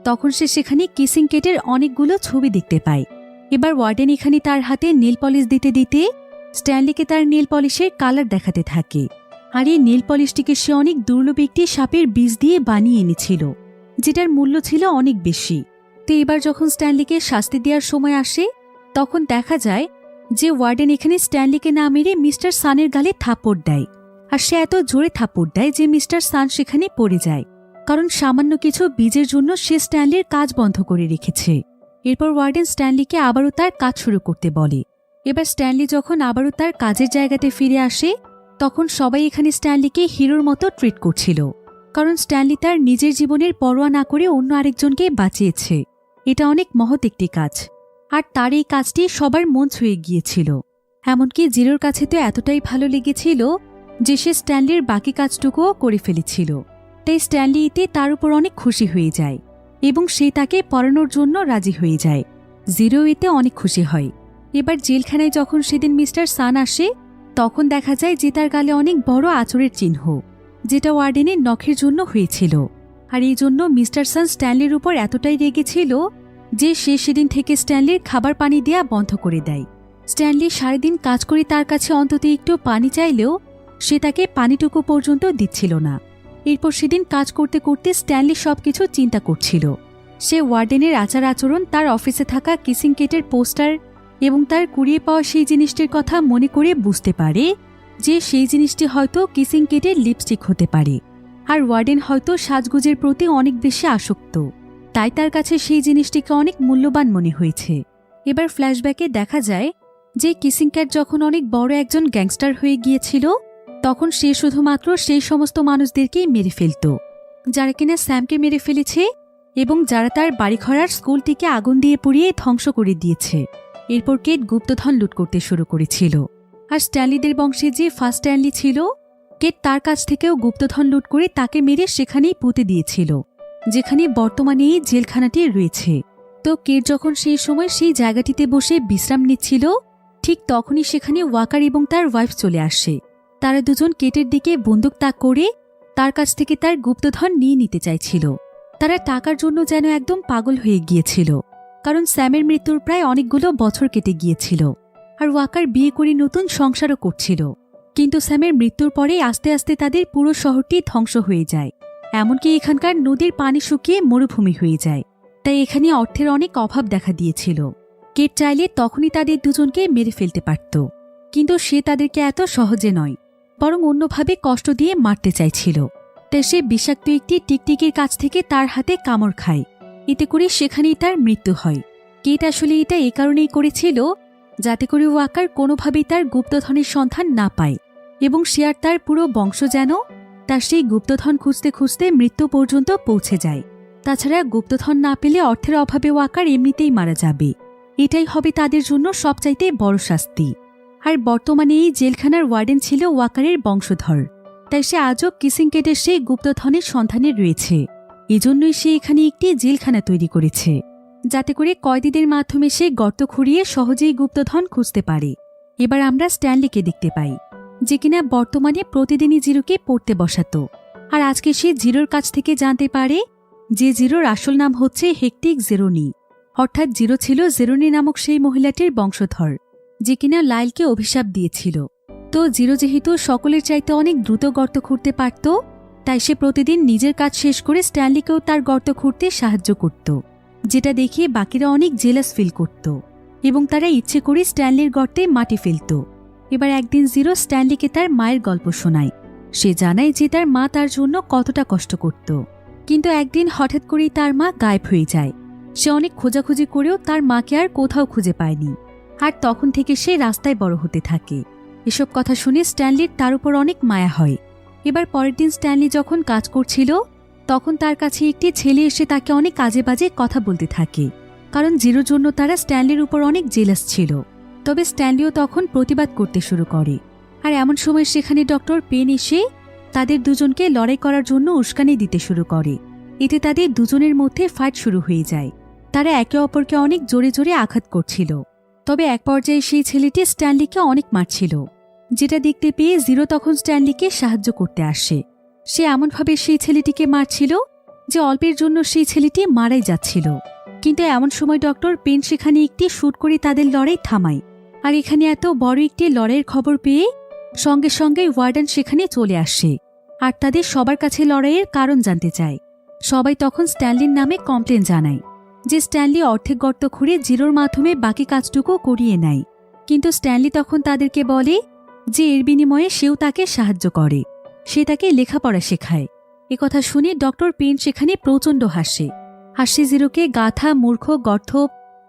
তখন সে সেখানে কিসিং কেটের অনেকগুলো ছবি দেখতে পায়। এবার ওয়ার্ডেন এখানে তার হাতে নেল পলিশ দিতে দিতে স্ট্যানলিকে তার নেল পলিশের কালার দেখাতে থাকে। আর এই নেল পলিশটিকে সে অনেক দুর্লভ একটি সাপের বীজ দিয়ে বানিয়ে এনেছিল, যেটার মূল্য ছিল অনেক বেশি। তো এবার যখন স্ট্যানলিকে শাস্তি দেওয়ার সময় আসে, তখন দেখা যায় যে ওয়ার্ডেন এখানে স্ট্যানলিকে না মেরে মিস্টার সানের গালে থাপ্পড় দেয়। আর সে এত জোরে থাপ্পড় দেয় যে মিস্টার সান সেখানে পড়ে যায়, কারণ সামান্য কিছু বীজের জন্য সে স্ট্যানলির কাজ বন্ধ করে রেখেছে। এরপর ওয়ার্ডেন স্ট্যানলিকে আবারও তার কাজ শুরু করতে বলে। এবার স্ট্যানলি যখন আবারও তার কাজের জায়গাতে ফিরে আসে, তখন সবাই এখানে স্ট্যানলিকে হিরোর মতো ট্রিট করছিল, কারণ স্ট্যানলি তার নিজের জীবনের পরোয়া না করে অন্য আরেকজনকে বাঁচিয়েছে। এটা অনেক মহৎ একটি কাজ, আর তার এই কাজটি সবার মন ছুঁয়ে গিয়েছিল। এমনকি জিরোর কাছে তো এতটাই ভালো লেগেছিল যে সে স্ট্যানলির বাকি কাজটুকুও করে ফেলেছিল। তাই স্ট্যানলি এতে তার উপর অনেক খুশি হয়ে যায় এবং সে তাকে পড়ানোর জন্য রাজি হয়ে যায়। জিরো এতে অনেক খুশি হয়। এবার জেলখানায় যখন সেদিন মিস্টার সান আসে, তখন দেখা যায় যে তার গালে অনেক বড় আঁচড়ের চিহ্ন, যেটা ওয়ার্ডেনের নখের জন্য হয়েছিল। আর এই জন্য মিস্টার সান স্ট্যানলির উপর এতটাই রেগেছিল যে সে সেদিন থেকে স্ট্যানলির খাবার পানি দেয়া বন্ধ করে দেয়। স্ট্যানলি সারাদিন কাজ করে তার কাছে অন্তত একটু পানি চাইলেও সে তাকে পানিটুকু পর্যন্ত দিচ্ছিল না। এরপর সেদিন কাজ করতে করতে স্ট্যানলি সবকিছু চিন্তা করছিল। সে ওয়ার্ডেনের আচার আচরণ, তার অফিসে থাকা কিসিং কেটের পোস্টার এবং তার কুড়িয়ে পাওয়া সেই জিনিসটির কথা মনে করে বুঝতে পারে যে সেই জিনিসটি হয়তো কিসিং কেটের লিপস্টিক হতে পারে। আর ওয়ার্ডেন হয়তো সাজগোজের প্রতি অনেক বেশি আসক্ত, তাই তার কাছে সেই জিনিসটিকে অনেক মূল্যবান মনে হয়েছে। এবার ফ্ল্যাশব্যাকে দেখা যায় যে কিসিং ক্যাট যখন অনেক বড় একজন গ্যাংস্টার হয়ে গিয়েছিল, তখন সে শুধুমাত্র সেই সমস্ত মানুষদেরকেই মেরে ফেলত যারা কিনা স্যামকে মেরে ফেলেছে এবং যারা তার বাড়িঘরার স্কুলটিকে আগুন দিয়ে পুড়িয়ে ধ্বংস করে দিয়েছে। এরপর কেট গুপ্তধন লুট করতে শুরু করেছিল। আর স্ট্যানলিদের বংশে যে ফার্স্ট স্ট্যানলি ছিল, কেট তার কাছ থেকেও গুপ্তধন লুট করে তাকে মেরে সেখানেই পুঁতে দিয়েছিল, যেখানে বর্তমানে এই জেলখানাটি রয়েছে। তো কেট যখন সেই সময় সেই জায়গাটিতে বসে বিশ্রাম নিচ্ছিল, ঠিক তখনই সেখানে ওয়াকার এবং তার ওয়াইফ চলে আসে। তারা দুজন কেটের দিকে বন্দুক তাক করে তার কাছ থেকে তার গুপ্তধন নিয়ে নিতে চাইছিল। তারা টাকার জন্য যেন একদম পাগল হয়ে গিয়েছিল, কারণ স্যামের মৃত্যুর প্রায় অনেকগুলো বছর কেটে গিয়েছিল আর ওয়াকার বিয়ে করে নতুন সংসারও করছিল। কিন্তু স্যামের মৃত্যুর পরে আস্তে আস্তে তাদের পুরো শহরটি ধ্বংস হয়ে যায়, এমনকি এখানকার নদীর পানি শুকিয়ে মরুভূমি হয়ে যায়। তাই এখানে অর্থের অনেক অভাব দেখা দিয়েছিল। কেট চাইলে তখনই তাদের দুজনকে মেরে ফেলতে পারত, কিন্তু সে তাদেরকে এত সহজে নয়, বরং অন্যভাবে কষ্ট দিয়ে মারতে চাইছিল। তাই সে বিষাক্ত একটি টিকটিকির কাছ থেকে তার হাতে কামড় খায়। এতে করে সেখানেই তার মৃত্যু হয়। কেট আসলে এটা এ কারণেই করেছিল যাতে করে ওয়াকার কোনোভাবেই তার গুপ্তধনের সন্ধান না পায় এবং সে আর তার পুরো বংশ যেন তার সেই গুপ্তধন খুঁজতে খুঁজতে মৃত্যু পর্যন্ত পৌঁছে যায়। তাছাড়া গুপ্তধন না পেলে অর্থের অভাবে ওয়াকার এমনিতেই মারা যাবে। এটাই হবে তাদের জন্য সবচাইতে বড় শাস্তি। আর বর্তমানে এই জেলখানার ওয়ার্ডেন ছিল ওয়াকারের বংশধর, তাই সে আজও কিসিংকেটের সেই গুপ্তধনের সন্ধানে রয়েছে। এজন্যই সে এখানে একটি জেলখানা তৈরি করেছে, যাতে করে কয়েদিদের মাধ্যমে সে গর্ত খুঁড়িয়ে সহজেই গুপ্তধন খুঁজতে পারে। এবার আমরা স্ট্যানলিকে দেখতে পাই, যে কিনা বর্তমানে প্রতিদিনই জিরোকে পড়তে বসাতো। আর আজকে সে জিরোর কাছ থেকে জানতে পারে যে জিরোর আসল নাম হচ্ছে হেক্টিক জেরোনি, অর্থাৎ জিরো ছিল জেরোনি নামক সেই মহিলাটির বংশধর, যে কিনা লাইলকে অভিশাপ দিয়েছিল। তো জিরো যেহেতু সকলের চাইতে অনেক দ্রুত গর্ত খুঁড়তে পারত, তাই সে প্রতিদিন নিজের কাজ শেষ করে স্ট্যানলিকেও তার গর্ত খুঁড়তে সাহায্য করত, যেটা দেখিয়ে বাকিরা অনেক জেলাস ফিল করত এবং তারা ইচ্ছে করে স্ট্যানলির গর্তে মাটি ফেলত। এবার একদিন জিরো স্ট্যানলিকে তার মায়ের গল্প শোনায়। সে জানায় যে তার মা তার জন্য কতটা কষ্ট করত, কিন্তু একদিন হঠাৎ করেই তার মা গায়েব হয়ে যায়। সে অনেক খোঁজাখুঁজি করেও তার মাকে আর কোথাও খুঁজে পায়নি, আর তখন থেকে সে রাস্তায় বড় হতে থাকে। এসব কথা শুনে স্ট্যানলির তার উপর অনেক মায়া হয়। এবার পরের দিন স্ট্যানলি যখন কাজ করছিল, তখন তার কাছে একটি ছেলে এসে তাকে অনেক আজে বাজে কথা বলতে থাকে, কারণ জিরোর জন্য তারা স্ট্যানলির উপর অনেক জেলাস ছিল। তবে স্ট্যানলিও তখন প্রতিবাদ করতে শুরু করে। আর এমন সময় সেখানে ডক্টর পেন এসে তাদের দুজনকে লড়াই করার জন্য উস্কানি দিতে শুরু করে। এতে তাদের দুজনের মধ্যে ফাইট শুরু হয়ে যায়। তারা একে অপরকে অনেক জোরে জোরে আঘাত করছিল। তবে এক পর্যায়ে সেই ছেলেটি স্ট্যানলিকে অনেক মারছিল, যেটা দেখতে পেয়ে জিরো তখন স্ট্যানলিকে সাহায্য করতে আসে। সে এমনভাবে সেই ছেলেটিকে মারছিল যে অল্পের জন্য সেই ছেলেটি মারাই যাচ্ছিল। কিন্তু এমন সময় ডক্টর পেন সেখানে একটি শুট করে তাদের লড়াই থামায়। আর এখানে এত বড় একটি লড়াইয়ের খবর পেয়ে সঙ্গে সঙ্গে ওয়ার্ডেন সেখানে চলে আসে আর তাদের সবার কাছে লড়াইয়ের কারণ জানতে চায়। সবাই তখন স্ট্যানলির নামে কমপ্লেন জানায় যে স্ট্যানলি অর্ধেক গর্ত খুঁড়ে জিরোর মাধ্যমে বাকি কাজটুকু করিয়ে নেয়। কিন্তু স্ট্যানলি তখন তাদেরকে বলে যে এর বিনিময়ে সেও তাকে সাহায্য করে, সে তাকে লেখাপড়া শেখায়। একথা শুনে ডক্টর পেন সেখানে প্রচণ্ড হাসে। আর সে জিরোকে গাধা, মূর্খ, গর্ধ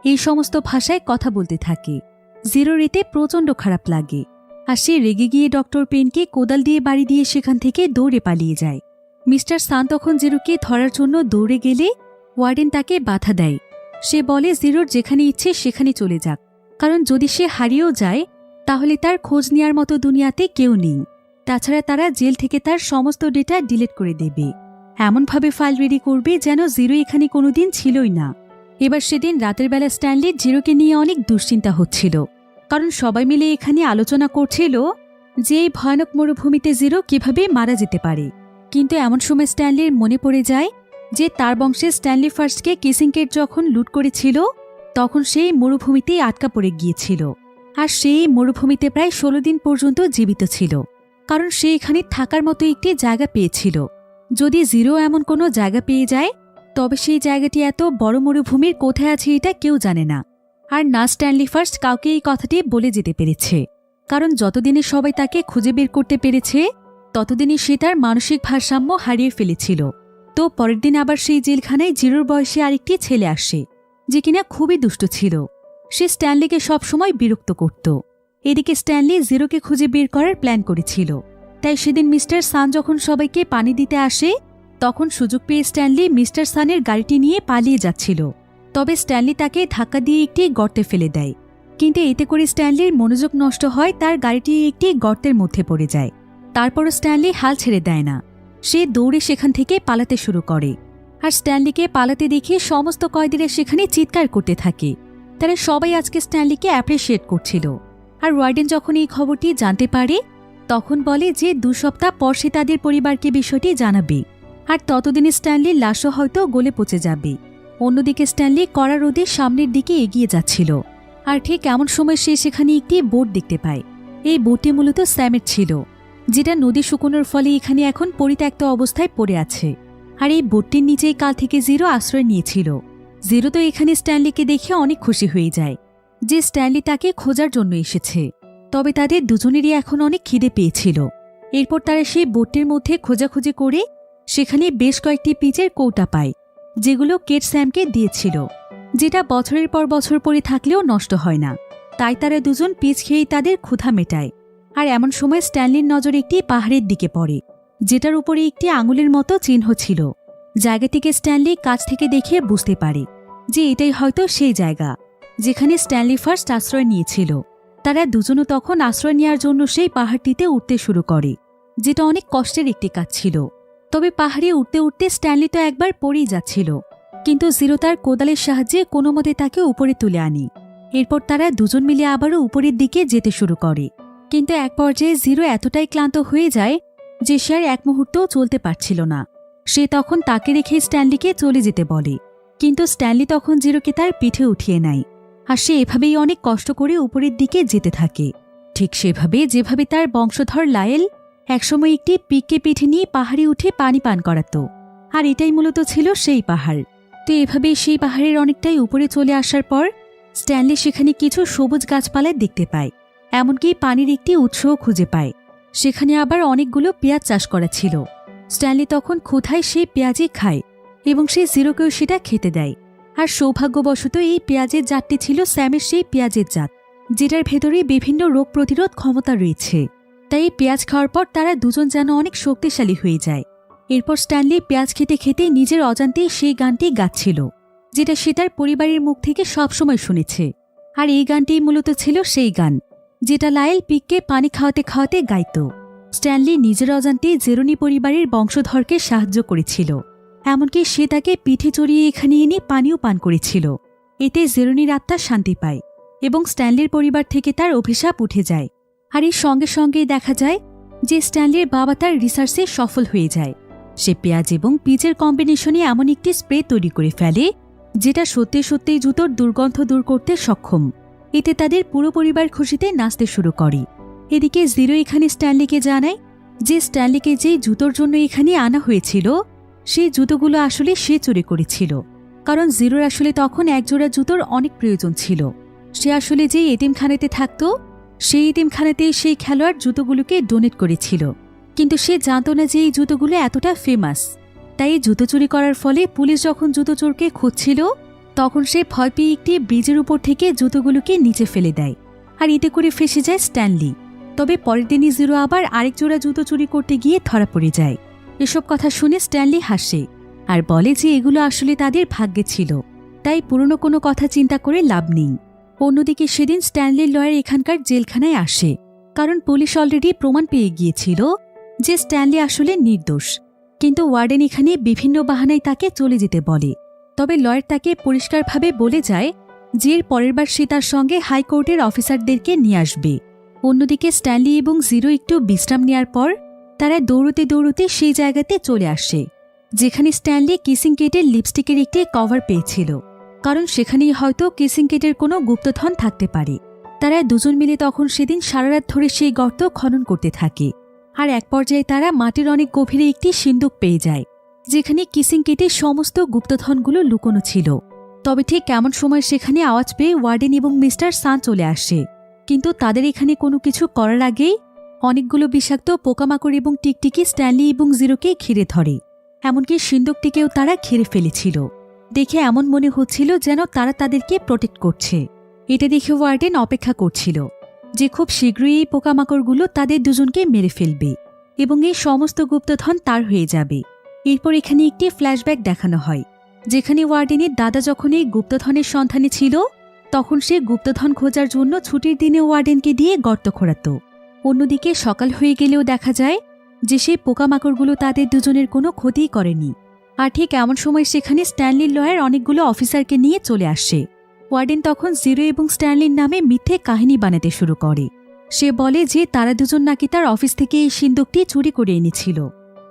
এই সমস্ত ভাষায় কথা বলতে থাকে। জিরোর এতে প্রচণ্ড খারাপ লাগে, আর সে রেগে গিয়ে ডক্টর পেনকে কোদাল দিয়ে বাড়ি দিয়ে সেখান থেকে দৌড়ে পালিয়ে যায়। মিস্টার সান তখন জিরোকে ধরার জন্য দৌড়ে গেলে ওয়ার্ডেন তাকে বাধা দেয়। সে বলে জিরোর যেখানে ইচ্ছে সেখানে চলে যাক, কারণ যদি সে হারিয়েও যায় তাহলে তার খোঁজ নেওয়ার মতো দুনিয়াতে কেউ নেই। তাছাড়া তারা জেল থেকে তার সমস্ত ডেটা ডিলিট করে দেবে, এমনভাবে ফাইল রেডি করবে যেন জিরো এখানে কোনোদিন ছিলই না। এবার সেদিন রাতের বেলা স্ট্যানলির জিরোকে নিয়ে অনেক দুশ্চিন্তা হচ্ছিল, কারণ সবাই মিলে এখানে আলোচনা করছিল যে এই ভয়ানক মরুভূমিতে জিরো কিভাবে মারা যেতে পারে। কিন্তু এমন সময় স্ট্যানলির মনে পড়ে যায় যে তার বংশে স্ট্যানলি ফার্স্টকে কিসিংকেট যখন লুট করেছিল তখন সেই মরুভূমিতেই আটকা পড়ে গিয়েছিল, আর সেই মরুভূমিতে প্রায় 16 দিন পর্যন্ত জীবিত ছিল, কারণ সে এখানে থাকার মতো একটি জায়গা পেয়েছিল। যদি জিরো এমন কোনো জায়গা পেয়ে যায় তবে সেই জায়গাটি এত বড় মরুভূমির কোথায় আছে এটা কেউ জানে না। আর না স্ট্যানলি ফার্স্ট কাউকে এই কথাটি বলে যেতে পেরেছে, কারণ যতদিনে সবাই তাকে খুঁজে বের করতে পেরেছে ততদিনই সে তার মানসিক ভারসাম্য হারিয়ে ফেলেছিল। তো পরের দিন আবার সেই জেলখানায় জিরোর বয়সে আরেকটি ছেলে আসে, যে কিনা খুবই দুষ্ট ছিল। সে স্ট্যানলিকে সবসময় বিরক্ত করত। এদিকে স্ট্যানলি জিরোকে খুঁজে বের করার প্ল্যান করেছিল। তাই সেদিন মিস্টার সান যখন সবাইকে পানি দিতে আসে তখন সুযোগ পেয়ে স্ট্যানলি মিস্টার সানের গাড়িটি নিয়ে পালিয়ে যাচ্ছিল। তবে স্ট্যানলি তাকে ধাক্কা দিয়ে একটি গর্তে ফেলে দেয়, কিন্তু এতে করে স্ট্যানলির মনোযোগ নষ্ট হয়, তার গাড়িটি একটি গর্তের মধ্যে পড়ে যায়। তারপরও স্ট্যানলি হাল ছেড়ে দেয় না, সে দৌড়ে সেখান থেকে পালাতে শুরু করে। আর স্ট্যানলিকে পালাতে দেখে সমস্ত কয়েদিরা সেখানে চিৎকার করতে থাকে। তারা সবাই আজকে স্ট্যানলিকে অ্যাপ্রিসিয়েট করছিল। আর ওয়ার্ডেন যখন এই খবরটি জানতে পারে তখন বলে যে 2 সপ্তাহ পর সে তাদের পরিবারকে বিষয়টি জানাবে, আর ততদিনে স্ট্যানলির লাশও হয়তো গলে পচে যাবে। অন্যদিকে স্ট্যানলি কড়া রোদে সামনের দিকে এগিয়ে যাচ্ছিল, আর ঠিক এমন সময় সে সেখানে একটি বোট দেখতে পায়। এই বোটটি মূলত স্যামের ছিল, যেটা নদী শুকনোর ফলে এখানে এখন পরিত্যক্ত অবস্থায় পড়ে আছে। আর এই বোটটির নিচেই কাল থেকে জিরো আশ্রয় নিয়েছিল। জিরো তো এখানে স্ট্যানলিকে দেখে অনেক খুশি হয়ে যায় যে স্ট্যানলি তাকে খোঁজার জন্য এসেছে। তবে তাদের দুজনেরই এখন অনেক খিদে পেয়েছিল। এরপর তারা সেই বোটটির মধ্যে খোঁজাখুঁজি করে সেখানে বেশ কয়েকটি পিচের কৌটা পায়, যেগুলো কেট স্যামকে দিয়েছিল, যেটা বছরের পর বছর পরে থাকলেও নষ্ট হয় না। তাই তারা দুজন পিচ খেয়েই তাদের ক্ষুধা মেটায়। আর এমন সময় স্ট্যানলির নজর একটি পাহাড়ের দিকে পড়ে, যেটার উপরে একটি আঙুলের মতো চিহ্ন ছিল। জায়গাটিকে স্ট্যানলি কাছ থেকে দেখে বুঝতে পারে যে এটাই হয়তো সেই জায়গা যেখানে স্ট্যানলি ফার্স্ট আশ্রয় নিয়েছিল। তারা দুজনও তখন আশ্রয় নেওয়ার জন্য সেই পাহাড়টিতে উঠতে শুরু করে, যেটা অনেক কষ্টের একটি কাজ ছিল। তবে পাহাড়ে উঠতে উঠতে স্ট্যানলি তো একবার পড়েই যাচ্ছিল, কিন্তু জিরো তার কোদালের সাহায্যে কোনো মতে তাকে উপরে তুলে আনে। এরপর তারা দুজন মিলে আবারও উপরের দিকে যেতে শুরু করে, কিন্তু এক পর্যায়ে জিরো এতটাই ক্লান্ত হয়ে যায় যে সে আর এক মুহূর্তও চলতে পারছিল না। সে তখন তাকে রেখে স্ট্যানলিকে চলে যেতে বলে, কিন্তু স্ট্যানলি তখন জিরোকে তার পিঠে উঠিয়ে নেয়। আর সে এভাবেই অনেক কষ্ট করে উপরের দিকে যেতে থাকে, ঠিক সেভাবে যেভাবে তার বংশধর লায়েল একসময় একটি পিককে পিঠে নিয়ে পাহাড়ে উঠে পানি পান করাত। আর এটাই মূলত ছিল সেই পাহাড়। তো এভাবেই সেই পাহাড়ের অনেকটাই উপরে চলে আসার পর স্ট্যানলি সেখানে কিছু সবুজ গাছপালা দেখতে পায়, এমনকি পানির একটি উৎসও খুঁজে পায়। সেখানে আবার অনেকগুলো পেঁয়াজ চাষ করা ছিল। স্ট্যানলি তখন ক্ষুধায় সেই পেঁয়াজই খায় এবং সে জিরোকেও সেটা খেতে দেয়। আর সৌভাগ্যবশত এই পেঁয়াজের জাতটি ছিল স্যামের সেই পেঁয়াজের জাত, যেটার ভেতরে বিভিন্ন রোগ প্রতিরোধ ক্ষমতা রয়েছে। তাই এই পেঁয়াজ খাওয়ার পর তারা দুজন যেন অনেক শক্তিশালী হয়ে যায়। এরপর স্ট্যানলি পেঁয়াজ খেতে খেতে নিজের অজান্তেই সেই গানটি গাচ্ছিল, যেটা সে তার পরিবারের মুখ থেকে সবসময় শুনেছে। আর এই গানটিই মূলত ছিল সেই গান যেটা লায়েল পিককে পানি খাওয়াতে খাওয়াতে গাইত। স্ট্যানলি নিজের অজান্তেই জেরোনি পরিবারের বংশধরকে সাহায্য করেছিল, এমনকি সে তাকে পিঠে চড়িয়ে এখানে এনে পানিও পান করেছিল। এতে জেরোনির আত্মা শান্তি পায় এবং স্ট্যানলির পরিবার থেকে তার অভিশাপ উঠে যায়। আর এর সঙ্গে সঙ্গেই দেখা যায় যে স্ট্যানলির বাবা তার রিসার্চে সফল হয়ে যায়। সে পেঁয়াজ এবং পিচের কম্বিনেশনে এমন একটি স্প্রে তৈরি করে ফেলে যেটা সত্যি সত্যিই জুতোর দুর্গন্ধ দূর করতে সক্ষম। এতে তাদের পুরো পরিবার খুশিতে নাচতে শুরু করে। এদিকে জিরো এখানে স্ট্যানলিকে জানায় যে স্ট্যানলিকে যেই জুতোর জন্য এখানে আনা হয়েছিল সেই জুতোগুলো আসলে সে চুরি করেছিল, কারণ জিরোর আসলে তখন একজোড়া জুতোর অনেক প্রয়োজন ছিল। সে আসলে যেই এতিমখানাতে থাকত সেই এতিমখানাতেই সেই খেলোয়াড় জুতোগুলোকে ডোনেট করেছিল, কিন্তু সে জানত না যে এই জুতোগুলো এতটা ফেমাস। তাই জুতো চুরি করার ফলে পুলিশ যখন জুতো চোরকে খুঁজছিল তখন সে ভয় পেয়ে একটি ব্রিজের উপর থেকে জুতোগুলোকে নিচে ফেলে দেয়, আর এতে করে ফেসে যায় স্ট্যানলি। তবে পরের দিনই জিরো আবার আরেক জোড়া জুতো চুরি করতে গিয়ে ধরা পড়ে যায়। এসব কথা শুনে স্ট্যানলি হাসে আর বলে যে এগুলো আসলে তাদের ভাগ্যে ছিল, তাই পুরনো কোনো কথা চিন্তা করে লাভ নেই। অন্যদিকে সেদিন স্ট্যানলির লয়ার এখানকার জেলখানায় আসে, কারণ পুলিশ অলরেডি প্রমাণ পেয়ে গিয়েছিল যে স্ট্যানলি আসলে নির্দোষ। কিন্তু ওয়ার্ডেন এখানে বিভিন্ন বাহানায় তাকে চলে যেতে বলে। তবে লয়ার তাকে পরিষ্কারভাবে বলে যায় যে এর পরের বার সে তার সঙ্গে হাইকোর্টের অফিসারদেরকে নিয়ে আসবে। অন্যদিকে স্ট্যানলি এবং জিরো একটু বিশ্রাম নেওয়ার পর তারা দৌড়তে দৌড়তে সেই জায়গাতে চলে আসে যেখানে স্ট্যানলি কিসিং কেটের লিপস্টিকের একটি কভার পেয়েছিল, কারণ সেখানেই হয়তো কিসিং কেটের কোনো গুপ্তধন থাকতে পারে। তারা দুজন মিলে তখন সেদিন সারা রাত ধরে সেই গর্ত খনন করতে থাকে। আর এক পর্যায়ে তারা মাটির অনেক গভীরে একটি সিন্দুক পেয়ে যায় যেখানে কিসিং কেটের সমস্ত গুপ্তধনগুলো লুকোনো ছিল। তবে ঠিক কেমন সময় সেখানে আওয়াজ পেয়ে ওয়ার্ডেন এবং মিস্টার সান চলে আসে, কিন্তু তাদের এখানে কোনো কিছু করার আগেই অনেকগুলো বিষাক্ত পোকামাকড় এবং টিকটিকি স্ট্যানলি এবং জিরোকে ঘিরে ধরে। এমনকি সিন্দুকটিকেও তারা ঘিরে ফেলেছিল। দেখে এমন মনে হচ্ছিল যেন তারা তাদেরকে প্রোটেক্ট করছে। এটা দেখে ওয়ার্ডেন অপেক্ষা করছিল যে খুব শীঘ্রই এই পোকামাকড়গুলো তাদের দুজনকে মেরে ফেলবে এবং এই সমস্ত গুপ্তধন তার হয়ে যাবে। এরপর এখানে একটি ফ্ল্যাশব্যাক দেখানো হয় যেখানে ওয়ার্ডেনের দাদা যখন এই গুপ্তধনের সন্ধানে ছিল তখন সে গুপ্তধন খোঁজার জন্য ছুটির দিনে ওয়ার্ডেনকে দিয়ে গর্ত খোঁড়াত। অন্যদিকে সকাল হয়ে গেলেও দেখা যায় যে সেই পোকামাকড়গুলো তাদের দুজনের কোনো ক্ষতিই করেনি। আর ঠিক এমন সময় সেখানে স্ট্যানলির লয়ার অনেকগুলো অফিসারকে নিয়ে চলে আসে। ওয়ার্ডেন তখন জিরো এবং স্ট্যানলির নামে মিথ্যে কাহিনী বানাতে শুরু করে। সে বলে যে তারা দুজন নাকি তার অফিস থেকে এই সিন্দুকটি চুরি করে এনেছিল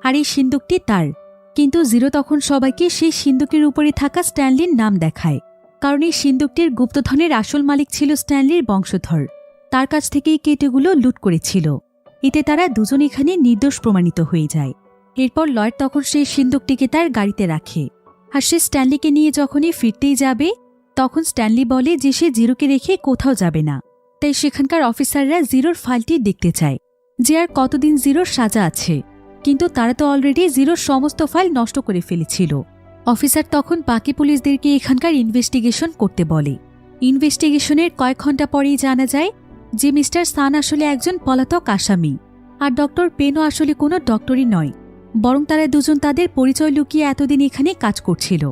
আর এই সিন্দুকটি তার। কিন্তু জিরো তখন সবাইকে সেই সিন্দুকের উপরে থাকা স্ট্যানলির নাম দেখায়, কারণ এই সিন্দুকটির গুপ্তধনের আসল মালিক ছিল স্ট্যানলির বংশধর। তার কাছ থেকেই কেটেগুলো লুট করেছিল। এতে তারা দুজন এখানে নির্দোষ প্রমাণিত হয়ে যায়। এরপর লয়েড তখন সেই সিন্দুকটিকে তার গাড়িতে রাখে, আর সে স্ট্যানলিকে নিয়ে যখনই ফিরতেই যাবে তখন স্ট্যানলি বলে যে সে জিরোকে রেখে কোথাও যাবে না। তাই সেখানকার অফিসাররা জিরোর ফাইলটি দেখতে চায় যে আর কতদিন জিরোর সাজা আছে, কিন্তু তারা তো অলরেডি জিরোর সমস্ত ফাইল নষ্ট করে ফেলেছিল। অফিসার তখন বাকি পুলিশদেরকে এখানকার ইনভেস্টিগেশন করতে বলে। ইনভেস্টিগেশনের কয়েক ঘন্টা পরেই জানা যায় যে মিস্টার সান আসলে একজন পলাতক আসামি, আর ডক্টর পেনও আসলে কোনো ডক্টরই নয়, বরং তারা দুজন তাদের পরিচয় লুকিয়ে এতদিন এখানে কাজ করছিল।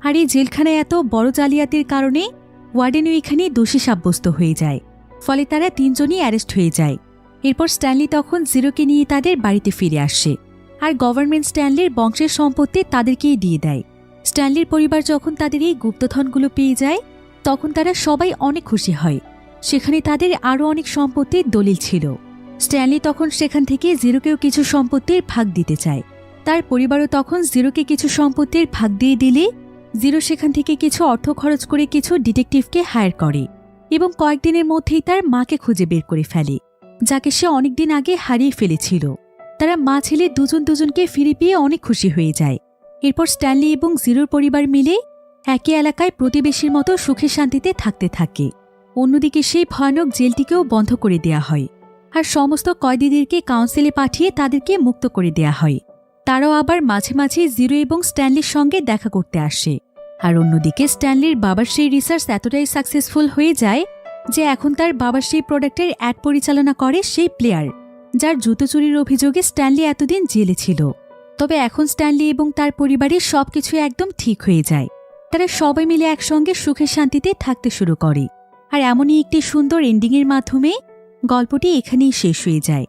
আর এই জেলখানায় এত বড় জালিয়াতির কারণে ওয়ার্ডেনও এখানে দোষী সাব্যস্ত হয়ে যায়। ফলে তারা তিনজনই অ্যারেস্ট হয়ে যায়। এরপর স্ট্যানলি তখন জিরোকে নিয়ে তাদের বাড়িতে ফিরে আসে, আর গভর্নমেন্ট স্ট্যানলির বংশের সম্পত্তি তাদেরকেই দিয়ে দেয়। স্ট্যানলির পরিবার যখন তাদের এই গুপ্তধনগুলো পেয়ে যায় তখন তারা সবাই অনেক খুশি হয়। সেখানে তাদের আরও অনেক সম্পত্তির দলিল ছিল। স্ট্যানলি তখন সেখান থেকে জিরোকেও কিছু সম্পত্তির ভাগ দিতে চায়। তার পরিবারও তখন জিরোকে কিছু সম্পত্তির ভাগ দিয়ে দিলে জিরো সেখান থেকে কিছু অর্থ খরচ করে কিছু ডিটেকটিভকে হায়ার করে এবং কয়েকদিনের মধ্যেই তার মাকে খুঁজে বের করে ফেলে, যাকে সে অনেকদিন আগে হারিয়ে ফেলেছিল। তারা মা ছেলে দুজনকে ফিরে পেয়ে অনেক খুশি হয়ে যায়। এরপর স্ট্যানলি এবং জিরোর পরিবার মিলে একই এলাকায় প্রতিবেশীর মতো সুখে শান্তিতে থাকতে থাকে। অন্যদিকে সেই ভয়ানক জেলটিকেও বন্ধ করে দেয়া হয়, আর সমস্ত কয়েদিদেরকে কাউন্সিলে পাঠিয়ে তাদেরকে মুক্ত করে দেয়া হয়। তারাও আবার মাঝে মাঝে জিরো এবং স্ট্যানলির সঙ্গে দেখা করতে আসে। আর অন্যদিকে স্ট্যানলির বাবার সেই রিসার্চ এতটাই সাকসেসফুল হয়ে যায় যে এখন তার বাবার সেই প্রোডাক্টের অ্যাড পরিচালনা করে সেই প্লেয়ার, যার জুতো চুরির অভিযোগে স্ট্যানলি এতদিন জেলে ছিল। তবে এখন স্ট্যানলি এবং তার পরিবারের সবকিছু একদম ঠিক হয়ে যায়। তারা সবাই মিলে একসঙ্গে সুখে শান্তিতে থাকতে শুরু করে। আর এমনই একটি সুন্দর এন্ডিংয়ের মাধ্যমে গল্পটি এখানেই শেষ হয়ে যায়।